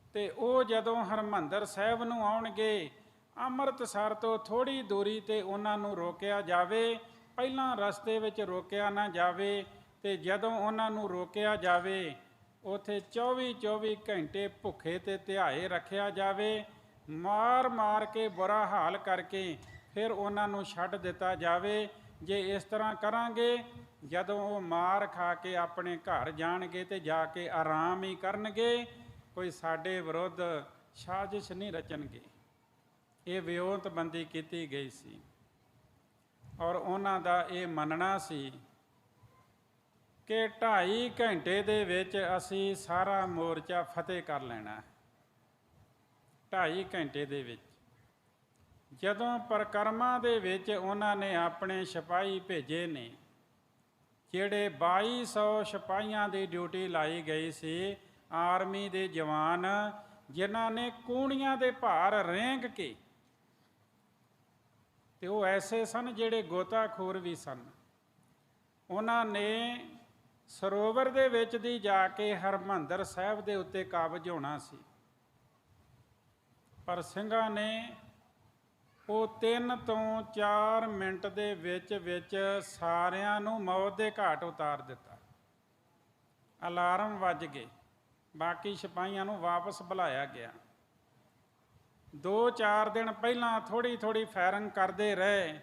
ਅਤੇ ਉਹ ਜਦੋਂ ਹਰਿਮੰਦਰ ਸਾਹਿਬ ਨੂੰ ਆਉਣਗੇ ਅੰਮ੍ਰਿਤਸਰ ਤੋਂ ਥੋੜ੍ਹੀ ਦੂਰੀ 'ਤੇ ਉਹਨਾਂ ਨੂੰ ਰੋਕਿਆ ਜਾਵੇ, ਪਹਿਲਾਂ ਰਸਤੇ ਵਿੱਚ ਰੋਕਿਆ ਨਾ ਜਾਵੇ, ਅਤੇ ਜਦੋਂ ਉਹਨਾਂ ਨੂੰ ਰੋਕਿਆ ਜਾਵੇ ਉੱਥੇ 24 ਘੰਟੇ ਭੁੱਖੇ ਤੇ ਧਿਆਏ ਰੱਖਿਆ ਜਾਵੇ, ਮਾਰ ਮਾਰ ਕੇ ਬੁਰਾ ਹਾਲ ਕਰਕੇ ਫਿਰ ਉਹਨਾਂ ਨੂੰ ਛੱਡ ਦਿੱਤਾ ਜਾਵੇ। ਜੇ ਇਸ ਤਰ੍ਹਾਂ ਕਰਾਂਗੇ, ਜਦੋਂ ਉਹ ਮਾਰ ਖਾ ਕੇ ਆਪਣੇ ਘਰ ਜਾਣਗੇ ਤੇ ਜਾ ਕੇ ਆਰਾਮ ਹੀ ਕਰਨਗੇ, ਕੋਈ ਸਾਡੇ ਵਿਰੁੱਧ ਸਾਜ਼ਿਸ਼ ਨਹੀਂ ਰਚਣਗੇ। ਇਹ ਵਿਉਂਤਬੰਦੀ ਕੀਤੀ ਗਈ ਸੀ ਔਰ ਉਹਨਾਂ ਦਾ ਇਹ ਮੰਨਣਾ ਸੀ ਕਿ 2.5 ਘੰਟੇ ਦੇ ਵਿੱਚ ਅਸੀਂ ਸਾਰਾ ਮੋਰਚਾ ਫਤਿਹ ਕਰ ਲੈਣਾ। 2.5 ਘੰਟੇ ਦੇ ਵਿੱਚ ਜਦੋਂ ਪਰਿਕਰਮਾ ਦੇ ਵਿੱਚ ਉਹਨਾਂ ਨੇ ਆਪਣੇ ਸਿਪਾਹੀ ਭੇਜੇ ਨੇ, ਜਿਹੜੇ 2200 ਸਿਪਾਹੀਆਂ ਦੀ ਡਿਊਟੀ ਲਾਈ ਗਈ ਸੀ, ਆਰਮੀ ਦੇ ਜਵਾਨ ਜਿਨ੍ਹਾਂ ਨੇ ਕੂਣੀਆਂ ਦੇ ਭਾਰ ਰੇਂਗ ਕੇ, ਅਤੇ ਉਹ ਐਸੇ ਸਨ ਜਿਹੜੇ ਗੋਤਾਖੋਰ ਵੀ ਸਨ, ਉਹਨਾਂ ਨੇ ਸਰੋਵਰ ਦੇ ਵਿੱਚ ਦੀ ਜਾ ਕੇ ਹਰਿਮੰਦਰ ਸਾਹਿਬ ਦੇ ਉੱਤੇ ਕਾਬਜ ਹੋਣਾ ਸੀ, ਪਰ ਸਿੰਘਾਂ ਨੇ ਉਹ 3 ਤੋਂ 4 ਮਿੰਟ ਦੇ ਵਿੱਚ ਸਾਰਿਆਂ ਨੂੰ ਮੌਤ ਦੇ ਘਾਟ ਉਤਾਰ ਦਿੱਤਾ। ਅਲਾਰਮ ਵੱਜ ਗਏ, ਬਾਕੀ ਸਿਪਾਹੀਆਂ ਨੂੰ ਵਾਪਸ ਬੁਲਾਇਆ ਗਿਆ। 2-4 ਦਿਨ ਪਹਿਲਾਂ ਥੋੜ੍ਹੀ ਫਾਇਰਿੰਗ ਕਰਦੇ ਰਹੇ,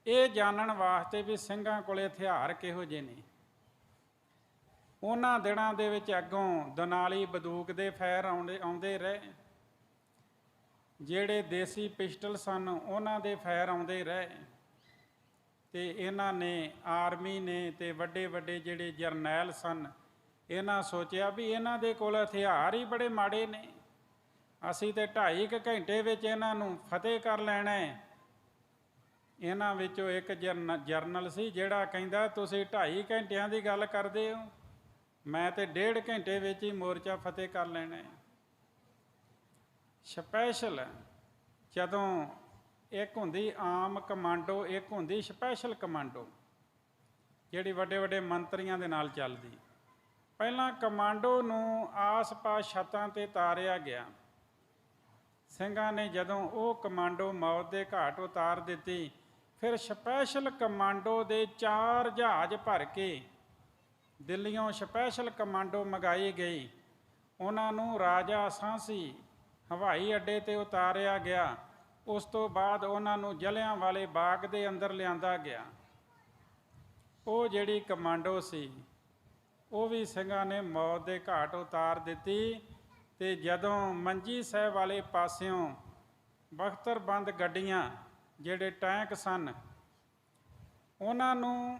ਇਹ ਜਾਣਨ ਵਾਸਤੇ ਵੀ ਸਿੰਘਾਂ ਕੋਲੇ ਹਥਿਆਰ ਕਿਹੋ ਜਿਹੇ ਨੇ। ਉਹਨਾਂ ਦਿਨਾਂ ਦੇ ਵਿੱਚ ਅੱਗੋਂ ਦੁਨਾਲੀ ਬੰਦੂਕ ਦੇ ਫਾਇਰ ਆਉਂਦੇ ਰਹੇ, ਜਿਹੜੇ ਦੇਸੀ ਪਿਸਟਲ ਸਨ ਉਹਨਾਂ ਦੇ ਫਾਇਰ ਆਉਂਦੇ ਰਹੇ, ਅਤੇ ਇਹਨਾਂ ਨੇ ਆਰਮੀ ਨੇ ਅਤੇ ਵੱਡੇ ਜਿਹੜੇ ਜਰਨੈਲ ਸਨ, ਇਹਨਾਂ ਸੋਚਿਆ ਵੀ ਇਹਨਾਂ ਦੇ ਕੋਲ ਹਥਿਆਰ ਹੀ ਬੜੇ ਮਾੜੇ ਨੇ, ਅਸੀਂ ਤਾਂ 2.5 ਘੰਟੇ ਵਿੱਚ ਇਹਨਾਂ ਨੂੰ ਫਤਿਹ ਕਰ ਲੈਣਾ ਹੈ। ਇਹਨਾਂ ਵਿੱਚੋਂ ਇੱਕ ਜਰਨਲ ਸੀ ਜਿਹੜਾ ਕਹਿੰਦਾ ਤੁਸੀਂ 2.5 ਘੰਟਿਆਂ ਦੀ ਗੱਲ ਕਰਦੇ ਹੋ, ਮੈਂ ਤਾਂ 1.5 ਘੰਟੇ ਵਿੱਚ ਹੀ ਮੋਰਚਾ ਫਤਿਹ ਕਰ ਲੈਣਾ ਹੈ। ਸਪੈਸ਼ਲ ਜਦੋਂ ਇੱਕ ਹੁੰਦੀ ਆਮ ਕਮਾਂਡੋ, ਇੱਕ ਹੁੰਦੀ ਸਪੈਸ਼ਲ ਕਮਾਂਡੋ, ਜਿਹੜੀ ਵੱਡੇ ਮੰਤਰੀਆਂ ਦੇ ਨਾਲ ਚੱਲਦੀ। ਪਹਿਲਾਂ ਕਮਾਂਡੋ ਨੂੰ ਆਸ-ਪਾਸ ਛੱਤਾਂ 'ਤੇ ਤਾਰਿਆ ਗਿਆ। ਸਿੰਘਾਂ ਨੇ ਜਦੋਂ ਉਹ ਕਮਾਂਡੋ ਮੌਤ ਦੇ ਘਾਟ ਉਤਾਰ ਦਿੱਤੀ, ਫਿਰ ਸਪੈਸ਼ਲ ਕਮਾਂਡੋ ਦੇ 4 ਜਹਾਜ਼ ਭਰ ਕੇ ਦਿੱਲੀੋਂ ਸਪੈਸ਼ਲ ਕਮਾਂਡੋ ਮੰਗਾਈ ਗਈ। ਉਹਨਾਂ ਨੂੰ ਰਾਜਾ ਸਾਂਸੀ ਹਵਾਈ ਅੱਡੇ 'ਤੇ ਉਤਾਰਿਆ ਗਿਆ। ਉਸ ਤੋਂ ਬਾਅਦ ਉਹਨਾਂ ਨੂੰ ਜਲਿਆਂਵਾਲੇ ਬਾਗ ਦੇ ਅੰਦਰ ਲਿਆਂਦਾ ਗਿਆ। ਉਹ ਜਿਹੜੀ ਕਮਾਂਡੋ ਸੀ ਉਹ ਵੀ ਸਿੰਘਾਂ ਨੇ ਮੌਤ ਦੇ ਘਾਟ ਉਤਾਰ ਦਿੱਤੀ। ਅਤੇ ਜਦੋਂ ਮੰਜੀ ਸਾਹਿਬ ਵਾਲੇ ਪਾਸਿਓਂ ਬਖਤਰਬੰਦ ਗੱਡੀਆਂ, ਜਿਹੜੇ ਟੈਂਕ ਸਨ, ਉਹਨਾਂ ਨੂੰ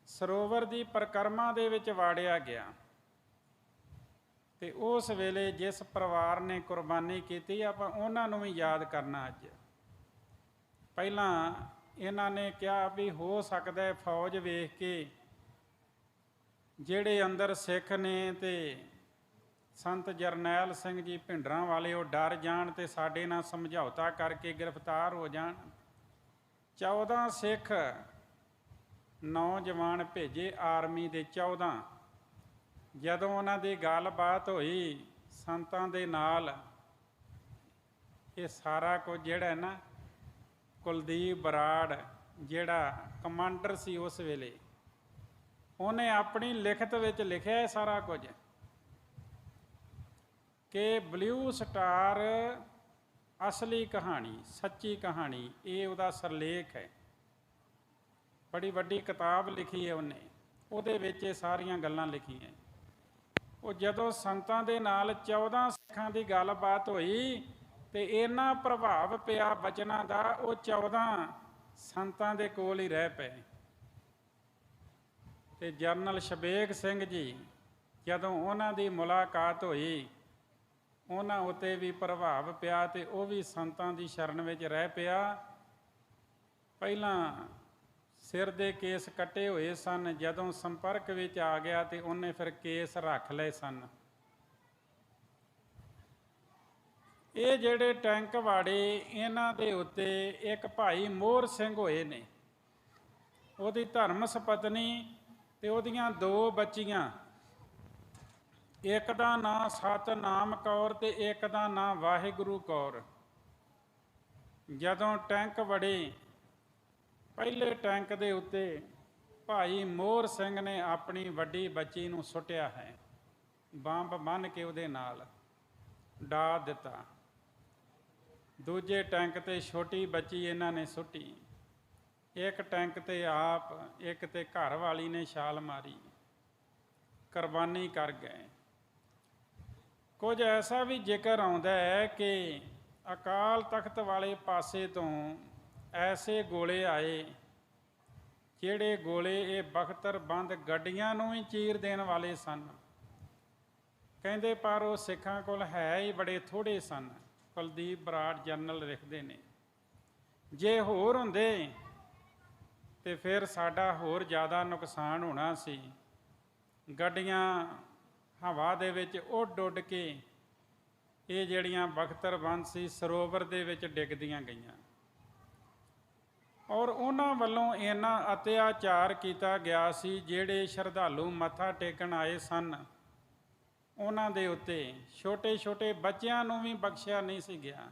ਸਰੋਵਰ ਦੀ ਪਰਿਕਰਮਾ ਦੇ ਵਿੱਚ ਵਾੜਿਆ ਗਿਆ, ਅਤੇ ਉਸ ਵੇਲੇ ਜਿਸ ਪਰਿਵਾਰ ਨੇ ਕੁਰਬਾਨੀ ਕੀਤੀ, ਆਪਾਂ ਉਹਨਾਂ ਨੂੰ ਵੀ ਯਾਦ ਕਰਨਾ ਅੱਜ। ਪਹਿਲਾਂ ਇਹਨਾਂ ਨੇ ਕਿਹਾ ਵੀ ਹੋ ਸਕਦਾ ਫੌਜ ਵੇਖ ਕੇ ਜਿਹੜੇ ਅੰਦਰ ਸਿੱਖ ਨੇ ਅਤੇ ਸੰਤ ਜਰਨੈਲ ਸਿੰਘ ਜੀ ਭਿੰਡਰਾਂ ਵਾਲੇ ਉਹ ਡਰ ਜਾਣ ਅਤੇ ਸਾਡੇ ਨਾਲ ਸਮਝੌਤਾ ਕਰਕੇ ਗ੍ਰਿਫਤਾਰ ਹੋ ਜਾਣ। 14 ਸਿੱਖ ਨੌਜਵਾਨ ਭੇਜੇ ਆਰਮੀ ਦੇ 14। ਜਦੋਂ ਉਹਨਾਂ ਦੀ ਗੱਲਬਾਤ ਹੋਈ ਸੰਤਾਂ ਦੇ ਨਾਲ, ਇਹ ਸਾਰਾ ਕੁਝ ਜਿਹੜਾ ਨਾ, ਕੁਲਦੀਪ ਬਰਾੜ ਜਿਹੜਾ ਕਮਾਂਡਰ ਸੀ ਉਸ ਵੇਲੇ, ਉਹਨੇ ਆਪਣੀ ਲਿਖਤ ਵਿੱਚ ਲਿਖਿਆ ਇਹ ਸਾਰਾ ਕੁਝ ਕਿ ਬਲੂ ਸਟਾਰ ਅਸਲੀ ਕਹਾਣੀ, ਸੱਚੀ ਕਹਾਣੀ, ਇਹ ਉਹਦਾ ਸਿਰਲੇਖ ਹੈ। ਬੜੀ ਵੱਡੀ ਕਿਤਾਬ ਲਿਖੀ ਹੈ ਉਹਨੇ, ਉਹਦੇ ਵਿੱਚ ਇਹ ਸਾਰੀਆਂ ਗੱਲਾਂ ਲਿਖੀਆਂ। ਉਹ ਜਦੋਂ ਸੰਤਾਂ ਦੇ ਨਾਲ 14 ਸਿੱਖਾਂ ਦੀ ਗੱਲਬਾਤ ਹੋਈ ਤੇ ਇੰਨਾ ਪ੍ਰਭਾਵ ਪਿਆ ਬਚਨਾਂ ਦਾ, ਉਹ 14 ਸੰਤਾਂ ਦੇ ਕੋਲ ਹੀ ਰਹਿ ਪਏ। ਤੇ ਜਰਨਲ ਸ਼ਬੇਗ ਸਿੰਘ ਜੀ, ਜਦੋਂ ਉਹਨਾਂ ਦੀ ਮੁਲਾਕਾਤ ਹੋਈ, ਉਹਨਾਂ ਉੱਤੇ ਵੀ ਪ੍ਰਭਾਵ ਪਿਆ ਤੇ ਉਹ ਵੀ ਸੰਤਾਂ ਦੀ ਸ਼ਰਨ ਵਿੱਚ ਰਹਿ ਪਿਆ। ਪਹਿਲਾਂ ਸਿਰ ਦੇ ਕੇਸ ਕੱਟੇ ਹੋਏ ਸਨ, ਜਦੋਂ ਸੰਪਰਕ ਵਿੱਚ ਆ ਗਿਆ ਤੇ ਉਹਨੇ ਫਿਰ ਕੇਸ ਰੱਖ ਲਏ ਸਨ। ਇਹ ਜਿਹੜੇ ਟੈਂਕ ਵਾੜੇ, ਇਹਨਾਂ ਦੇ ਉੱਤੇ ਇੱਕ ਭਾਈ ਮੋਹਰ ਸਿੰਘ ਹੋਏ ਨੇ, ਉਹਦੀ ਧਰਮ ਸਪਤਨੀ ਤੇ ਉਹਦੀਆਂ 2 ਬੱਚੀਆਂ, ਇੱਕ ਦਾ ਨਾਂ ਸਤਨਾਮ ਕੌਰ ਤੇ ਇੱਕ ਦਾ ਨਾਂ ਵਾਹਿਗੁਰੂ ਕੌਰ। ਜਦੋਂ ਟੈਂਕ ਵੜੇ, ਪਹਿਲੇ ਟੈਂਕ ਦੇ ਉੱਤੇ ਭਾਈ ਮੋਹਰ ਸਿੰਘ ਨੇ ਆਪਣੀ ਵੱਡੀ ਬੱਚੀ ਨੂੰ ਸੁੱਟਿਆ ਹੈ, ਬੰਬ ਬੰਨ੍ਹ ਕੇ ਉਹਦੇ ਨਾਲ ਡਾ ਦਿੱਤਾ। ਦੂਜੇ ਟੈਂਕ ਤੇ ਛੋਟੀ ਬੱਚੀ ਇਹਨਾਂ ਨੇ ਸੁੱਟੀ। ਇੱਕ ਟੈਂਕ ਤੇ ਆਪ, ਇੱਕ ਤੇ ਘਰ ਵਾਲੀ ਨੇ ਛਾਲ ਮਾਰੀ, ਕੁਰਬਾਨੀ ਕਰ ਗਏ। ਕੁਝ ਐਸਾ ਵੀ ਜ਼ਿਕਰ ਆਉਂਦਾ ਹੈ ਕਿ ਅਕਾਲ ਤਖਤ ਵਾਲੇ ਪਾਸੇ ਤੋਂ ਐਸੇ ਗੋਲੇ ਆਏ, ਜਿਹੜੇ ਗੋਲੇ ਇਹ ਬਖਤਰਬੰਦ ਗੱਡੀਆਂ ਨੂੰ ਵੀ ਚੀਰ ਦੇਣ ਵਾਲੇ ਸਨ। ਕਹਿੰਦੇ ਪਰ ਉਹ ਸਿੱਖਾਂ ਕੋਲ ਹੈ ਹੀ ਬੜੇ ਥੋੜ੍ਹੇ ਸਨ। ਕੁਲਦੀਪ ਬਰਾੜ ਜਰਨਲ ਲਿਖਦੇ ਨੇ, ਜੇ ਹੋਰ ਹੁੰਦੇ ਤੇ ਫਿਰ ਸਾਡਾ ਹੋਰ ਜ਼ਿਆਦਾ ਨੁਕਸਾਨ ਹੋਣਾ ਸੀ। ਗੱਡੀਆਂ ਹਵਾ ਦੇ ਵਿੱਚ ਉੱਡ ਉੱਡ ਕੇ ਇਹ ਜਿਹੜੀਆਂ ਬਖਤਰਬੰਦ ਸੀ, ਸਰੋਵਰ ਦੇ ਵਿੱਚ ਡਿੱਗਦੀਆਂ ਗਈਆਂ। ਔਰ ਉਹਨਾਂ ਵੱਲੋਂ ਇੰਨਾ ਅਤਿਆਚਾਰ ਕੀਤਾ ਗਿਆ ਸੀ, ਜਿਹੜੇ ਸ਼ਰਧਾਲੂ ਮੱਥਾ ਟੇਕਣ ਆਏ ਸਨ, ਉਹਨਾਂ ਦੇ ਉੱਤੇ ਛੋਟੇ ਛੋਟੇ ਬੱਚਿਆਂ ਨੂੰ ਵੀ ਬਖਸ਼ਿਆ ਨਹੀਂ ਸੀ ਗਿਆ।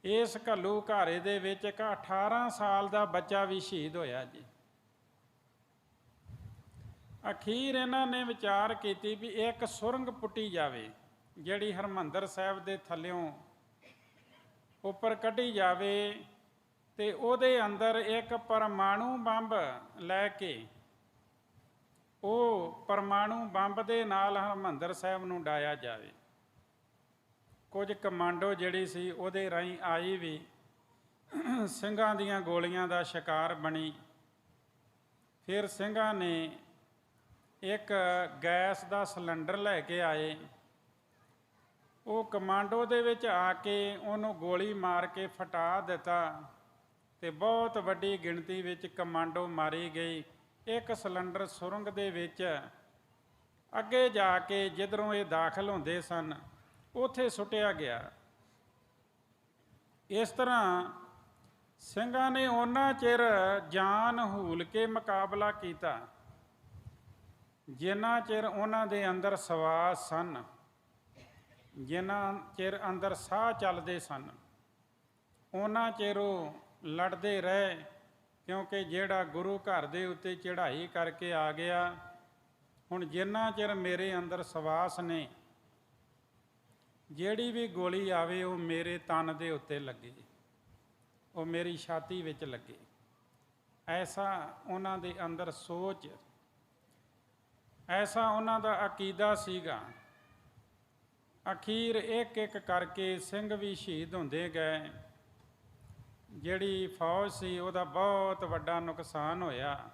ਇਸ ਘੱਲੂ ਘਾਰੇ ਦੇ ਵਿੱਚ ਇੱਕ 18 ਸਾਲ ਦਾ ਬੱਚਾ ਵੀ ਸ਼ਹੀਦ ਹੋਇਆ ਜੀ। ਅਖੀਰ ਇਹਨਾਂ ਨੇ ਵਿਚਾਰ ਕੀਤੀ ਵੀ ਇੱਕ ਸੁਰੰਗ ਪੁੱਟੀ ਜਾਵੇ, ਜਿਹੜੀ ਹਰਿਮੰਦਰ ਸਾਹਿਬ ਦੇ ਥੱਲਿਓਂ ਉੱਪਰ ਕੱਢੀ ਜਾਵੇ ਤੇ ਉਹਦੇ ਅੰਦਰ ਇੱਕ ਪਰਮਾਣੂ ਬੰਬ ਲੈ ਕੇ ਉਹ ਪਰਮਾਣੂ ਬੰਬ ਦੇ ਨਾਲ ਹਰਿਮੰਦਰ ਸਾਹਿਬ ਨੂੰ ਡਾਇਆ ਜਾਵੇ। ਕੁਝ ਕਮਾਂਡੋ ਜਿਹੜੀ ਸੀ ਉਹਦੇ ਰਾਹੀਂ ਆਈ ਵੀ ਸਿੰਘਾਂ ਦੀਆਂ ਗੋਲੀਆਂ ਦਾ ਸ਼ਿਕਾਰ ਬਣੀ। ਫਿਰ ਸਿੰਘਾਂ ਨੇ ਇੱਕ ਗੈਸ ਦਾ ਸਿਲੰਡਰ ਲੈ ਕੇ ਆਏ, ਉਹ ਕਮਾਂਡੋ ਦੇ ਵਿੱਚ ਆ ਕੇ ਉਹਨੂੰ ਗੋਲੀ ਮਾਰ ਕੇ ਫਟਾ ਦਿੱਤਾ ਤੇ ਬਹੁਤ ਵੱਡੀ ਗਿਣਤੀ ਵਿੱਚ ਕਮਾਂਡੋ ਮਾਰੀ ਗਈ। ਇੱਕ ਸਿਲੰਡਰ ਸੁਰੰਗ ਦੇ ਵਿੱਚ ਅੱਗੇ ਜਾ ਕੇ ਜਿੱਧਰੋਂ ਇਹ ਦਾਖਲ ਹੁੰਦੇ ਸਨ ਉੱਥੇ ਸੁੱਟਿਆ ਗਿਆ। ਇਸ ਤਰ੍ਹਾਂ ਸਿੰਘਾਂ ਨੇ ਉਹਨਾਂ ਚਿਰ ਜਾਨ ਹੂਲ ਕੇ ਮੁਕਾਬਲਾ ਕੀਤਾ ਜਿੰਨਾ ਚਿਰ ਉਹਨਾਂ ਦੇ ਅੰਦਰ ਸਵਾਸ ਸਨ, ਜਿੰਨਾ ਚਿਰ ਅੰਦਰ ਸਾਹ ਚੱਲਦੇ ਸਨ, ਉਹਨਾਂ ਚਿਰ ਉਹ ਲੜਦੇ ਰਹੇ। ਕਿਉਂਕਿ ਜਿਹੜਾ ਗੁਰੂ ਘਰ ਦੇ ਉੱਤੇ ਚੜ੍ਹਾਈ ਕਰਕੇ ਆ ਗਿਆ, ਹੁਣ ਜਿੰਨਾ ਚਿਰ ਮੇਰੇ ਅੰਦਰ ਸਵਾਸ ਨੇ, ਜਿਹੜੀ ਵੀ ਗੋਲੀ ਆਵੇ ਉਹ ਮੇਰੇ ਤਨ ਦੇ ਉੱਤੇ ਲੱਗੇ, ਉਹ ਮੇਰੀ ਛਾਤੀ ਵਿੱਚ ਲੱਗੇ। ਐਸਾ ਉਹਨਾਂ ਦੇ ਅੰਦਰ ਸੋਚ, ਐਸਾ ਉਹਨਾਂ ਦਾ ਅਕੀਦਾ ਸੀਗਾ। ਅਖੀਰ ਇੱਕ ਇੱਕ ਕਰਕੇ ਸਿੰਘ ਵੀ ਸ਼ਹੀਦ ਹੁੰਦੇ ਗਏ। ਜਿਹੜੀ ਫੌਜ ਸੀ ਉਹਦਾ ਬਹੁਤ ਵੱਡਾ ਨੁਕਸਾਨ ਹੋਇਆ।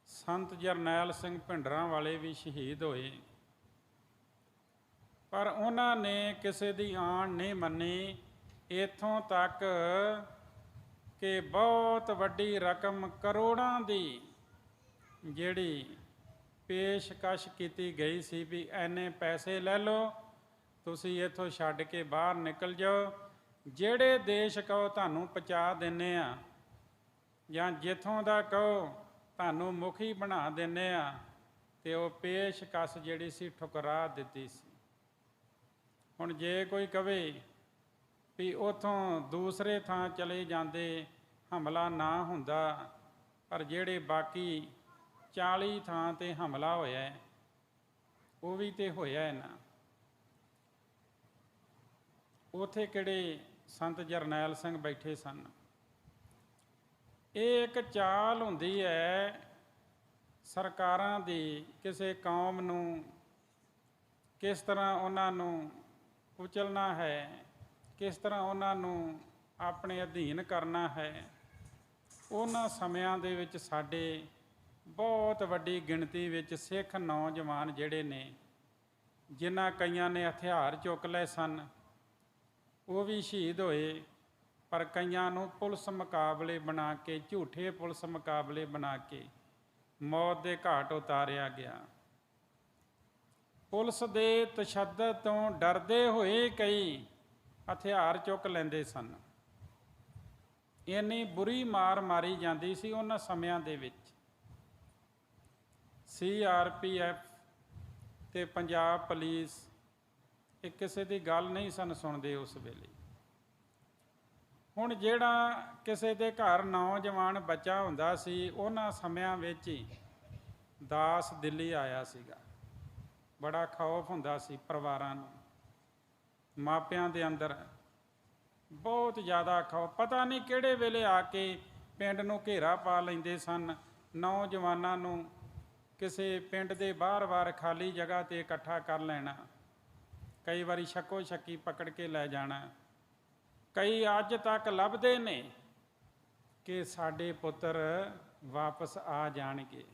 ਸੰਤ ਜਰਨੈਲ ਸਿੰਘ ਭਿੰਡਰਾਂ ਵਾਲੇ ਵੀ ਸ਼ਹੀਦ ਹੋਏ, ਪਰ ਉਹਨਾਂ ਨੇ ਕਿਸੇ ਦੀ ਆਣ ਨਹੀਂ ਮੰਨੀ। ਇੱਥੋਂ ਤੱਕ ਕਿ ਬਹੁਤ ਵੱਡੀ ਰਕਮ, ਕਰੋੜਾਂ ਦੀ ਜਿਹੜੀ ਪੇਸ਼ਕਸ਼ ਕੀਤੀ ਗਈ ਸੀ ਵੀ ਐਨੇ ਪੈਸੇ ਲੈ ਲਓ, ਤੁਸੀਂ ਇੱਥੋਂ ਛੱਡ ਕੇ ਬਾਹਰ ਨਿਕਲ ਜਾਓ, ਜਿਹੜੇ ਦੇਸ਼ ਕਹੋ ਤੁਹਾਨੂੰ ਪਹੁੰਚਾ ਦਿੰਦੇ ਆ, ਜਾਂ ਜਿੱਥੋਂ ਦਾ ਕਹੋ ਤੁਹਾਨੂੰ ਮੁਖੀ ਬਣਾ ਦਿੰਦੇ ਆ। ਤੇ ਉਹ ਪੇਸ਼ਕਸ਼ ਜਿਹੜੀ ਸੀ ਠੁਕਰਾ ਦਿੱਤੀ ਸੀ। ਹੁਣ ਜੇ ਕੋਈ ਕਵੇ ਵੀ ਉੱਥੋਂ ਦੂਸਰੇ ਥਾਂ ਚਲੇ ਜਾਂਦੇ, ਹਮਲਾ ਨਾ ਹੁੰਦਾ, ਪਰ ਜਿਹੜੇ ਬਾਕੀ 40 ਥਾਂ ਤੇ ਹਮਲਾ ਹੋਇਆ, ਉਹ ਵੀ ਤੇ ਹੋਇਆ ਹੈ ਨਾ। ਉਥੇ ਕਿਹੜੇ ਸੰਤ ਜਰਨੈਲ ਸਿੰਘ ਬੈਠੇ ਸਨ। ਇਹ ਇੱਕ ਚਾਲ ਹੁੰਦੀ ਹੈ ਸਰਕਾਰਾਂ ਦੀ, ਕਿਸੇ ਕੌਮ ਨੂੰ ਕਿਸ ਤਰ੍ਹਾਂ ਉਹਨਾਂ ਨੂੰ ਕੁਚਲਣਾ ਹੈ, ਕਿਸ ਤਰ੍ਹਾਂ ਉਹਨਾਂ ਨੂੰ ਆਪਣੇ ਅਧੀਨ ਕਰਨਾ ਹੈ। ਉਹਨਾਂ ਸਮਿਆਂ ਦੇ ਵਿੱਚ ਸਾਡੇ ਬਹੁਤ ਵੱਡੀ ਗਿਣਤੀ ਵਿੱਚ ਸਿੱਖ ਨੌਜਵਾਨ ਜਿਹੜੇ ਨੇ, ਜਿਨ੍ਹਾਂ ਕਈਆਂ ਨੇ ਹਥਿਆਰ ਚੁੱਕ ਲਏ ਸਨ, ਉਹ ਵੀ ਸ਼ਹੀਦ ਹੋਏ। ਪਰ ਕਈਆਂ ਨੂੰ ਪੁਲਿਸ ਮੁਕਾਬਲੇ ਬਣਾ ਕੇ, ਝੂਠੇ ਪੁਲਿਸ ਮੁਕਾਬਲੇ ਬਣਾ ਕੇ ਮੌਤ ਦੇ ਘਾਟ ਉਤਾਰਿਆ ਗਿਆ। ਪੁਲਿਸ ਦੇ ਤਸ਼ੱਦਦ ਤੋਂ ਡਰਦੇ ਹੋਏ ਕਈ ਹਥਿਆਰ ਚੁੱਕ ਲੈਂਦੇ ਸਨ। ਇੰਨੀ ਬੁਰੀ ਮਾਰ ਮਾਰੀ ਜਾਂਦੀ ਸੀ ਉਹਨਾਂ ਸਮਿਆਂ ਦੇ ਵਿੱਚ। CRPF ਤੇ ਪੰਜਾਬ ਪੁਲਿਸ ਇਹ ਕਿਸੇ ਦੀ ਗੱਲ ਨਹੀਂ ਸਨ ਸੁਣਦੇ ਉਸ ਵੇਲੇ। ਹੁਣ ਜਿਹੜਾ ਕਿਸੇ ਦੇ ਘਰ ਨੌਜਵਾਨ ਬੱਚਾ ਹੁੰਦਾ ਸੀ, ਉਹਨਾਂ ਸਮਿਆਂ ਵਿੱਚ ਹੀ ਦਾਸ ਦਿੱਲੀ ਆਇਆ ਸੀਗਾ। ਬੜਾ ਖੌਫ ਹੁੰਦਾ ਸੀ ਪਰਿਵਾਰਾਂ ਨੂੰ, ਮਾਪਿਆਂ ਦੇ ਅੰਦਰ ਬਹੁਤ ਜ਼ਿਆਦਾ ਖੌਫ। ਪਤਾ ਨਹੀਂ ਕਿਹੜੇ ਵੇਲੇ ਆ ਕੇ ਪਿੰਡ ਨੂੰ ਘੇਰਾ ਪਾ ਲੈਂਦੇ ਸਨ। ਨੌਜਵਾਨਾਂ ਨੂੰ ਕਿਸੇ ਪਿੰਡ ਦੇ ਬਾਹਰ ਖਾਲੀ ਜਗ੍ਹਾ 'ਤੇ ਇਕੱਠਾ ਕਰ ਲੈਣਾ, ਕਈ ਵਾਰੀ ਸ਼ੱਕੋ ਸ਼ੱਕੀ ਪਕੜ ਕੇ ਲੈ ਜਾਣਾ। ਕਈ ਅੱਜ ਤੱਕ ਲੱਭਦੇ ਨੇ ਕਿ ਸਾਡੇ ਪੁੱਤਰ ਵਾਪਸ ਆ ਜਾਣਗੇ।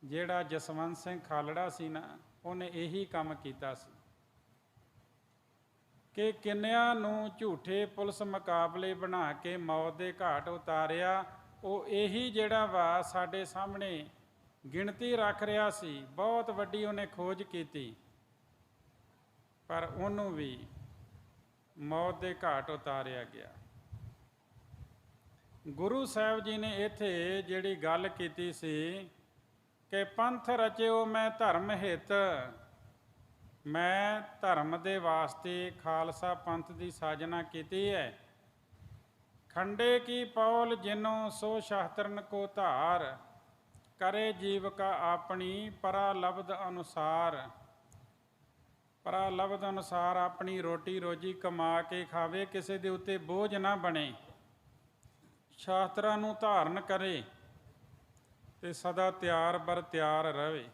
ਜਿਹੜਾ ਜਸਵੰਤ ਸਿੰਘ ਖਾਲੜਾ ਸੀ ਨਾ, ਉਹਨੇ ਇਹੀ ਕੰਮ ਕੀਤਾ ਸੀ ਕਿ ਕਿੰਨਿਆਂ ਨੂੰ ਝੂਠੇ ਪੁਲਿਸ ਮੁਕਾਬਲੇ ਬਣਾ ਕੇ ਮੌਤ ਦੇ ਘਾਟ ਉਤਾਰਿਆ। ਉਹ ਇਹੀ ਜਿਹੜਾ ਵਾ ਸਾਡੇ ਸਾਹਮਣੇ ਗਿਣਤੀ ਰੱਖ ਰਿਹਾ ਸੀ। ਬਹੁਤ ਵੱਡੀ ਉਹਨੇ ਖੋਜ ਕੀਤੀ, ਪਰ ਉਹਨੂੰ ਵੀ ਮੌਤ ਦੇ ਘਾਟ ਉਤਾਰਿਆ ਗਿਆ। ਗੁਰੂ ਸਾਹਿਬ ਜੀ ਨੇ ਇੱਥੇ ਜਿਹੜੀ ਗੱਲ ਕੀਤੀ ਸੀ ਕਿ ਪੰਥ ਰਚਿਓ ਮੈਂ ਧਰਮ ਹਿਤ, ਮੈਂ ਧਰਮ ਦੇ ਵਾਸਤੇ ਖਾਲਸਾ ਪੰਥ ਦੀ ਸਾਜਨਾ ਕੀਤੀ ਹੈ। ਖੰਡੇ ਕੀ ਪੌਲ ਜਿਨੋਂ ਸੋ ਸ਼ਾਸਤਰਨ ਕੋ ਧਾਰ, ਕਰੇ ਜੀਵਕਾ ਆਪਣੀ ਪਰਾਲਬਧ ਅਨੁਸਾਰ। ਪਰਾਲਬਧ ਅਨੁਸਾਰ ਆਪਣੀ ਰੋਟੀ ਰੋਜੀ ਕਮਾ ਕੇ ਖਾਵੇ, ਕਿਸੇ ਦੇ ਉੱਤੇ ਬੋਝ ਨਾ ਬਣੇ, ਸ਼ਾਸਤਰਾਂ ਨੂੰ ਧਾਰਨ ਕਰੇ ਤੇ ਸਦਾ ਤਿਆਰ ਬਰ ਤਿਆਰ ਰਹੇ।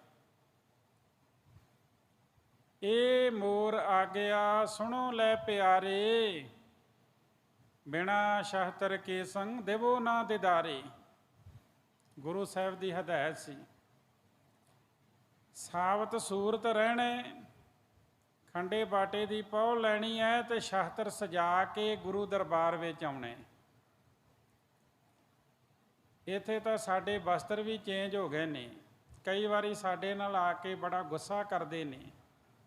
ਇਹ ਮੋਰ ਆਗਿਆ ਸੁਣੋ ਲੈ ਪਿਆਰੇ, ਬਿਨਾ ਸ਼ਾਸਤਰ ਕੇ ਸੰਗ ਦੇਵੋ ਨਾ ਦਿਦਾਰੇ। ਗੁਰੂ ਸਾਹਿਬ ਦੀ ਹਦਾਇਤ ਸੀ। ਸਾਬਤ ਸੂਰਤ ਰਹਿਣੇ, ਖੰਡੇ ਬਾਟੇ ਦੀ ਪਹੁ ਲੈਣੀ ਹੈ ਤੇ ਸ਼ਾਸਤਰ ਸਜਾ ਕੇ ਗੁਰੂ ਦਰਬਾਰ ਵਿੱਚ ਆਉਣੇ। ਇੱਥੇ ਤਾਂ ਸਾਡੇ ਵਸਤਰ ਵੀ ਚੇਂਜ ਹੋ ਗਏ ਨੇ। ਕਈ ਵਾਰੀ ਸਾਡੇ ਨਾਲ ਆ ਕੇ ਬੜਾ ਗੁੱਸਾ ਕਰਦੇ ਨੇ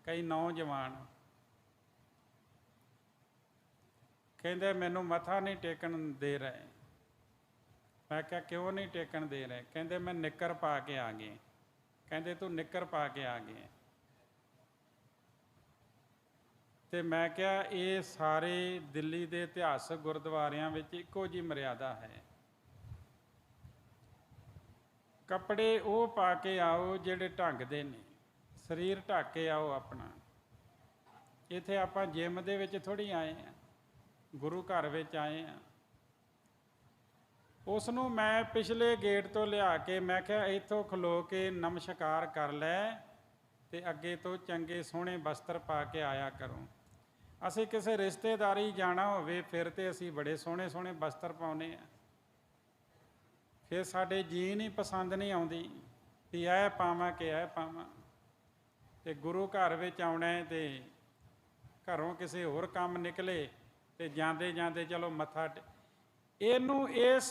ਕਈ ਨੌਜਵਾਨ, ਕਹਿੰਦੇ ਮੈਨੂੰ ਮੱਥਾ ਨਹੀਂ ਟੇਕਣ ਦੇ ਰਹੇ। ਮੈਂ ਕਿਹਾ ਕਿਉਂ ਨਹੀਂ ਟੇਕਣ ਦੇ ਰਹੇ? ਕਹਿੰਦੇ ਮੈਂ ਨਿੱਕਰ ਪਾ ਕੇ ਆ ਗਏ। ਕਹਿੰਦੇ ਤੂੰ ਨਿੱਕਰ ਪਾ ਕੇ ਆ ਗਏ। ਤੇ ਮੈਂ ਕਿਹਾ ਇਹ ਸਾਰੇ ਦਿੱਲੀ ਦੇ ਇਤਿਹਾਸਕ ਗੁਰਦੁਆਰਿਆਂ ਵਿੱਚ ਇੱਕੋ ਜਿਹੀ ਮਰਿਆਦਾ ਹੈ। ਕੱਪੜੇ ਉਹ ਪਾ ਕੇ ਆਓ ਜਿਹੜੇ ਢੰਗ ਦੇ ਨੇ, ਸਰੀਰ ਢੱਕ ਕੇ ਆਓ ਆਪਣਾ। ਇੱਥੇ ਆਪਾਂ ਜਿਮ ਦੇ ਵਿੱਚ ਥੋੜ੍ਹੀ ਆਏ ਹਾਂ, ਗੁਰੂ ਘਰ ਵਿੱਚ ਆਏ ਹਾਂ। ਉਸ ਨੂੰ ਮੈਂ ਪਿਛਲੇ ਗੇਟ ਤੋਂ ਲਿਆ ਕੇ ਮੈਂ ਕਿਹਾ ਇੱਥੋਂ ਖਲੋ ਕੇ ਨਮਸਕਾਰ ਕਰ ਲੈ ਤੇ ਅੱਗੇ ਤੋਂ ਚੰਗੇ ਸੋਹਣੇ ਵਸਤਰ ਪਾ ਕੇ ਆਇਆ ਕਰੋ। ਅਸੀਂ ਕਿਸੇ ਰਿਸ਼ਤੇਦਾਰੀ ਜਾਣਾ ਹੋਵੇ ਫਿਰ ਤੇ ਅਸੀਂ ਬੜੇ ਸੋਹਣੇ ਸੋਹਣੇ ਵਸਤਰ ਪਾਉਂਦੇ ਹਾਂ। ਫਿਰ ਸਾਡੇ ਜੀ ਨਹੀਂ ਪਸੰਦ ਨਹੀਂ ਆਉਂਦੀ ਵੀ ਇਹ ਪਾਵਾਂ ਕਿ ਇਹ ਪਾਵਾਂ। ਤੇ ਗੁਰੂ ਘਰ ਵਿੱਚ ਆਉਣਾ ਤੇ ਘਰੋਂ ਕਿਸੇ ਹੋਰ ਕੰਮ ਨਿਕਲੇ ਤੇ ਜਾਂਦੇ ਜਾਂਦੇ ਚਲੋ ਮੱਥਾ ਇਹਨੂੰ ਇਸ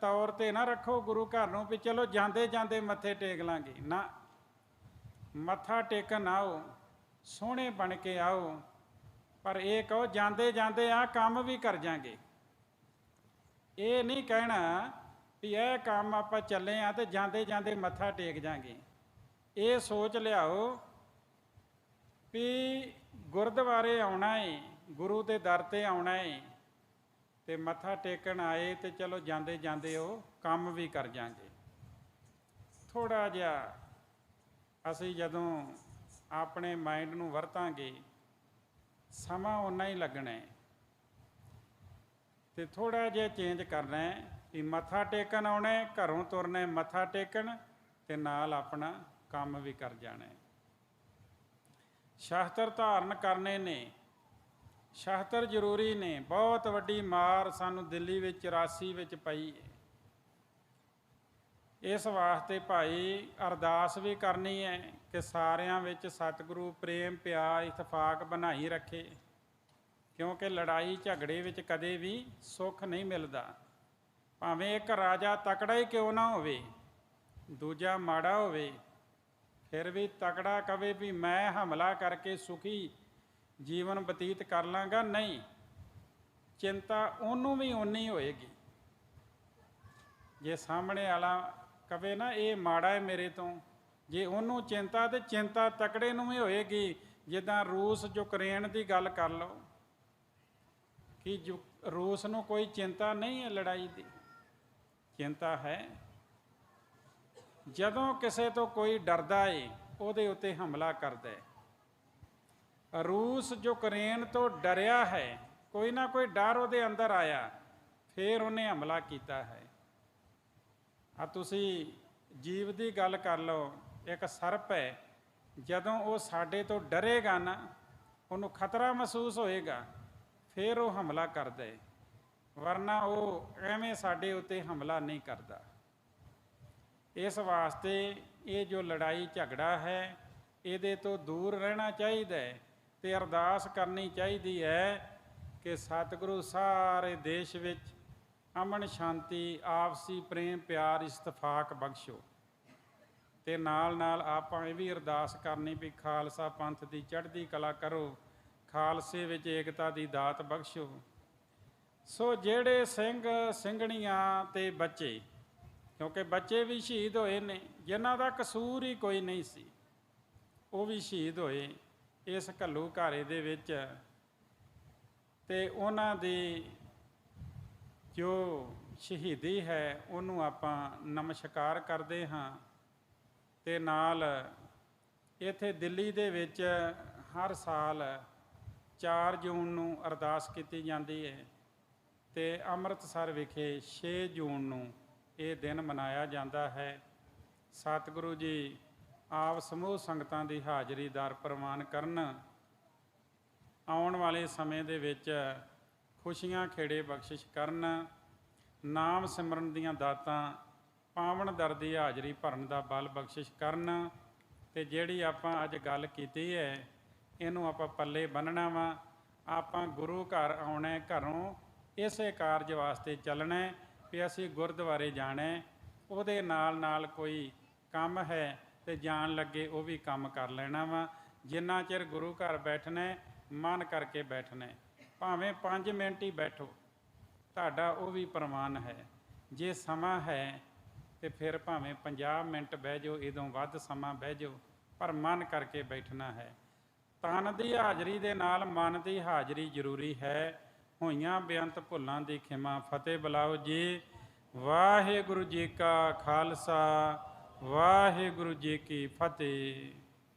ਤੌਰ 'ਤੇ ਨਾ ਰੱਖੋ ਗੁਰੂ ਘਰ ਨੂੰ ਵੀ ਚਲੋ ਜਾਂਦੇ ਜਾਂਦੇ ਮੱਥੇ ਟੇਕ ਲਾਂਗੇ ਨਾ। ਮੱਥਾ ਟੇਕਣ ਆਓ, ਸੋਹਣੇ ਬਣ ਕੇ ਆਓ, ਪਰ ਇਹ ਕਹੋ ਜਾਂਦੇ ਜਾਂਦੇ ਆਹ ਕੰਮ ਵੀ ਕਰ ਜਾਂਗੇ। ਇਹ ਨਹੀਂ ਕਹਿਣਾ ਵੀ ਇਹ ਕੰਮ ਆਪਾਂ ਚੱਲੇ ਆ ਤੇ ਜਾਂਦੇ ਜਾਂਦੇ ਮੱਥਾ ਟੇਕ ਜਾਂਗੇ। ਇਹ ਸੋਚ ਲਿਆਓ ਵੀ ਗੁਰਦੁਆਰੇ ਆਉਣਾ ਏ, ਗੁਰੂ ਦੇ ਦਰ 'ਤੇ ਆਉਣਾ ਏ ਤੇ ਮੱਥਾ ਟੇਕਣ ਆਏ ਤੇ ਚਲੋ ਜਾਂਦੇ ਜਾਂਦੇ ਉਹ ਕੰਮ ਵੀ ਕਰ ਜਾਂਗੇ। ਥੋੜ੍ਹਾ ਜਿਹਾ ਅਸੀਂ ਜਦੋਂ ਆਪਣੇ ਮਾਈਂਡ ਨੂੰ ਵਰਤਾਂਗੇ ਸਮਾਂ ਓਨਾ ਹੀ ਲੱਗਣਾ ਹੈ। ਤੇ ਥੋੜ੍ਹਾ ਜਿਹਾ ਚੇਂਜ ਕਰਨਾ ਹੈ ਕਿ ਮੱਥਾ ਟੇਕਣ ਆਉਣਾ ਹੈ, ਘਰੋਂ ਤੁਰਨਾ ਹੈ ਮੱਥਾ ਟੇਕਣ, ਤੇ ਨਾਲ ਆਪਣਾ ਕੰਮ ਵੀ ਕਰ ਜਾਣਾ ਹੈ। ਸ਼ਸਤਰ ਧਾਰਨ ਕਰਨੇ ਨੇ, ਸ਼ਸਤਰ ਜ਼ਰੂਰੀ ਨੇ। ਬਹੁਤ ਵੱਡੀ ਮਾਰ ਸਾਨੂੰ ਦਿੱਲੀ ਵਿੱਚ 84 ਵਿੱਚ ਪਈ ਹੈ। ਇਸ ਵਾਸਤੇ ਭਾਈ ਅਰਦਾਸ ਵੀ ਕਰਨੀ ਹੈ ਕਿ ਸਾਰਿਆਂ ਵਿੱਚ ਸਤਿਗੁਰੂ ਪ੍ਰੇਮ ਪਿਆਰ ਇਤਫਾਕ ਬਣਾਈ ਰੱਖੇ, ਕਿਉਂਕਿ ਲੜਾਈ ਝਗੜੇ ਵਿੱਚ ਕਦੇ ਵੀ ਸੁੱਖ ਨਹੀਂ ਮਿਲਦਾ। ਭਾਵੇਂ ਇੱਕ ਰਾਜਾ ਤਕੜਾ ਹੀ ਕਿਉਂ ਨਾ ਹੋਵੇ, ਦੂਜਾ ਮਾੜਾ ਹੋਵੇ, ਫਿਰ ਵੀ ਤਕੜਾ ਕਵੇ ਵੀ ਮੈਂ ਹਮਲਾ ਕਰਕੇ ਸੁਖੀ ਜੀਵਨ ਬਤੀਤ ਕਰ ਲਾਂਗਾ, ਨਹੀਂ, ਚਿੰਤਾ ਉਹਨੂੰ ਵੀ ਓਨੀ ਹੋਏਗੀ। ਜੇ ਸਾਹਮਣੇ ਵਾਲਾ ਕਵੇ ਨਾ ਇਹ ਮਾੜਾ ਹੈ ਮੇਰੇ ਤੋਂ, ਜੇ ਉਹਨੂੰ ਚਿੰਤਾ, ਤੇ ਚਿੰਤਾ ਤਕੜੇ ਨੂੰ ਵੀ ਹੋਏਗੀ। ਜਿੱਦਾਂ ਰੂਸ ਯੂਕਰੇਨ ਦੀ ਗੱਲ ਕਰ ਲਓ, ਕਿ ਰੂਸ ਨੂੰ ਕੋਈ ਚਿੰਤਾ ਨਹੀਂ ਹੈ ਲੜਾਈ ਦੀ, ਚਿੰਤਾ ਹੈ। ਜਦੋਂ ਕਿਸੇ ਤੋਂ ਕੋਈ ਡਰਦਾ ਏ ਉਹਦੇ ਉੱਤੇ ਹਮਲਾ ਕਰਦਾ ਹੈ। ਰੂਸ ਯੂਕਰੇਨ ਤੋਂ ਡਰਿਆ ਹੈ, ਕੋਈ ਨਾ ਕੋਈ ਡਰ ਉਹਦੇ ਅੰਦਰ ਆਇਆ, ਫਿਰ ਉਹਨੇ ਹਮਲਾ ਕੀਤਾ ਹੈ। ਆ ਤੁਸੀਂ ਜੀਵ ਦੀ ਗੱਲ ਕਰ ਲਓ, ਇੱਕ ਸਰਪ ਹੈ, ਜਦੋਂ ਉਹ ਸਾਡੇ ਤੋਂ ਡਰੇਗਾ ਨਾ, ਉਹਨੂੰ ਖਤਰਾ ਮਹਿਸੂਸ ਹੋਏਗਾ, ਫਿਰ ਉਹ ਹਮਲਾ ਕਰਦਾ ਹੈ, ਵਰਨਾ ਉਹ ਐਵੇਂ ਸਾਡੇ ਉੱਤੇ ਹਮਲਾ ਨਹੀਂ ਕਰਦਾ। ਇਸ ਵਾਸਤੇ ਇਹ ਜੋ ਲੜਾਈ ਝਗੜਾ ਹੈ, ਇਹਦੇ ਤੋਂ ਦੂਰ ਰਹਿਣਾ ਚਾਹੀਦਾ ਹੈ, ਤੇ ਅਰਦਾਸ ਕਰਨੀ ਚਾਹੀਦੀ ਹੈ ਕਿ ਸਤਿਗੁਰੂ ਸਾਰੇ ਦੇਸ਼ ਵਿੱਚ ਅਮਨ ਸ਼ਾਂਤੀ ਆਪਸੀ ਪ੍ਰੇਮ ਪਿਆਰ ਇਤਫਾਕ ਬਖਸ਼ੋ। ਤੇ ਨਾਲ ਨਾਲ ਆਪਾਂ ਇਹ ਵੀ ਅਰਦਾਸ ਕਰਨੀ ਵੀ ਖਾਲਸਾ ਪੰਥ ਦੀ ਚੜ੍ਹਦੀ ਕਲਾ ਕਰੋ, ਖਾਲਸੇ ਵਿੱਚ ਏਕਤਾ ਦੀ ਦਾਤ ਬਖਸ਼ੋ। ਸੋ ਜਿਹੜੇ ਸਿੰਘ ਸਿੰਘਣੀਆਂ ਤੇ ਬੱਚੇ, ਕਿਉਂਕਿ ਬੱਚੇ ਵੀ ਸ਼ਹੀਦ ਹੋਏ ਨੇ ਜਿਨ੍ਹਾਂ ਦਾ ਕਸੂਰ ਹੀ ਕੋਈ ਨਹੀਂ ਸੀ, ਉਹ ਵੀ ਸ਼ਹੀਦ ਹੋਏ ਇਸ ਘੱਲੂ ਘਾਰੇ ਦੇ ਵਿੱਚ। ਤੇ ਉਹਨਾਂ ਦੀ ਜੋ ਸ਼ਹੀਦੀ ਹੈ ਉਹਨੂੰ ਆਪਾਂ ਨਮਸਕਾਰ ਕਰਦੇ ਹਾਂ। ਤੇ ਨਾਲ ਇੱਥੇ ਦਿੱਲੀ ਦੇ ਵਿੱਚ ਹਰ ਸਾਲ 4 ਜੂਨ ਨੂੰ ਅਰਦਾਸ ਕੀਤੀ ਜਾਂਦੀ ਹੈ, ਤੇ ਅੰਮ੍ਰਿਤਸਰ ਵਿਖੇ 6 ਜੂਨ ਨੂੰ ਇਹ ਦਿਨ ਮਨਾਇਆ ਜਾਂਦਾ ਹੈ। ਸਤਿਗੁਰੂ ਜੀ ਆਪ ਸਮੂਹ ਸੰਗਤਾਂ ਦੀ ਹਾਜ਼ਰੀ ਦਰ ਪ੍ਰਵਾਨ ਕਰਨ। ਆਉਣ ਵਾਲੇ ਸਮੇਂ ਦੇ ਵਿੱਚ ਖੁਸ਼ੀਆਂ ਖੇੜੇ ਬਖਸ਼ਿਸ਼ ਕਰਨ, ਨਾਮ ਸਿਮਰਨ ਦੀਆਂ ਦਾਤਾਂ ਪਾਵਨ ਦਰ ਦੀ ਹਾਜ਼ਰੀ ਭਰਨ ਦਾ ਬਲ ਬਖਸ਼ਿਸ਼ ਕਰਨ। ਤੇ ਜਿਹੜੀ ਆਪਾਂ ਅੱਜ ਗੱਲ ਕੀਤੀ ਹੈ ਇਹਨੂੰ ਆਪਾਂ ਪੱਲੇ ਬੰਨ੍ਹਣਾ ਵਾ। ਆਪਾਂ ਗੁਰੂ ਘਰ ਆਉਣਾ, ਘਰੋਂ ਇਸੇ ਕਾਰਜ ਵਾਸਤੇ ਚੱਲਣਾ ਵੀ ਅਸੀਂ ਗੁਰਦੁਆਰੇ ਜਾਣਾ, ਉਹਦੇ ਨਾਲ ਨਾਲ ਕੋਈ ਕੰਮ ਹੈ ਤੇ ਜਾਣ ਲੱਗੇ ਉਹ ਵੀ ਕੰਮ ਕਰ ਲੈਣਾ ਵਾ। ਜਿੰਨਾ ਚਿਰ ਗੁਰੂ ਘਰ ਬੈਠਣਾ ਮਨ ਕਰਕੇ ਬੈਠਣਾ, ਭਾਵੇਂ 5 ਮਿੰਟ ਹੀ ਬੈਠੋ, ਤੁਹਾਡਾ ਉਹ ਵੀ ਪ੍ਰਵਾਨ ਹੈ। ਜੇ ਸਮਾਂ ਹੈ ਤੇ ਫਿਰ ਭਾਵੇਂ 50 ਮਿੰਟ ਬਹਿ ਜਾਓ, ਇਦੋਂ ਵੱਧ ਸਮਾਂ ਬਹਿ ਜਾਓ, ਪਰ ਮਨ ਕਰਕੇ ਬੈਠਣਾ ਹੈ। ਤਨ ਦੀ ਹਾਜ਼ਰੀ ਦੇ ਨਾਲ ਮਨ ਦੀ ਹਾਜ਼ਰੀ ਜ਼ਰੂਰੀ ਹੈ। ਹੋਈਆਂ ਬੇਅੰਤ ਭੁੱਲਾਂ ਦੀ ਖਿਮਾ। ਫਤਿਹ ਬੁਲਾਓ ਜੀ। ਵਾਹਿਗੁਰੂ ਜੀ ਕਾ ਖਾਲਸਾ, ਵਾਹਿਗੁਰੂ ਜੀ ਕੀ ਫਤਿਹ।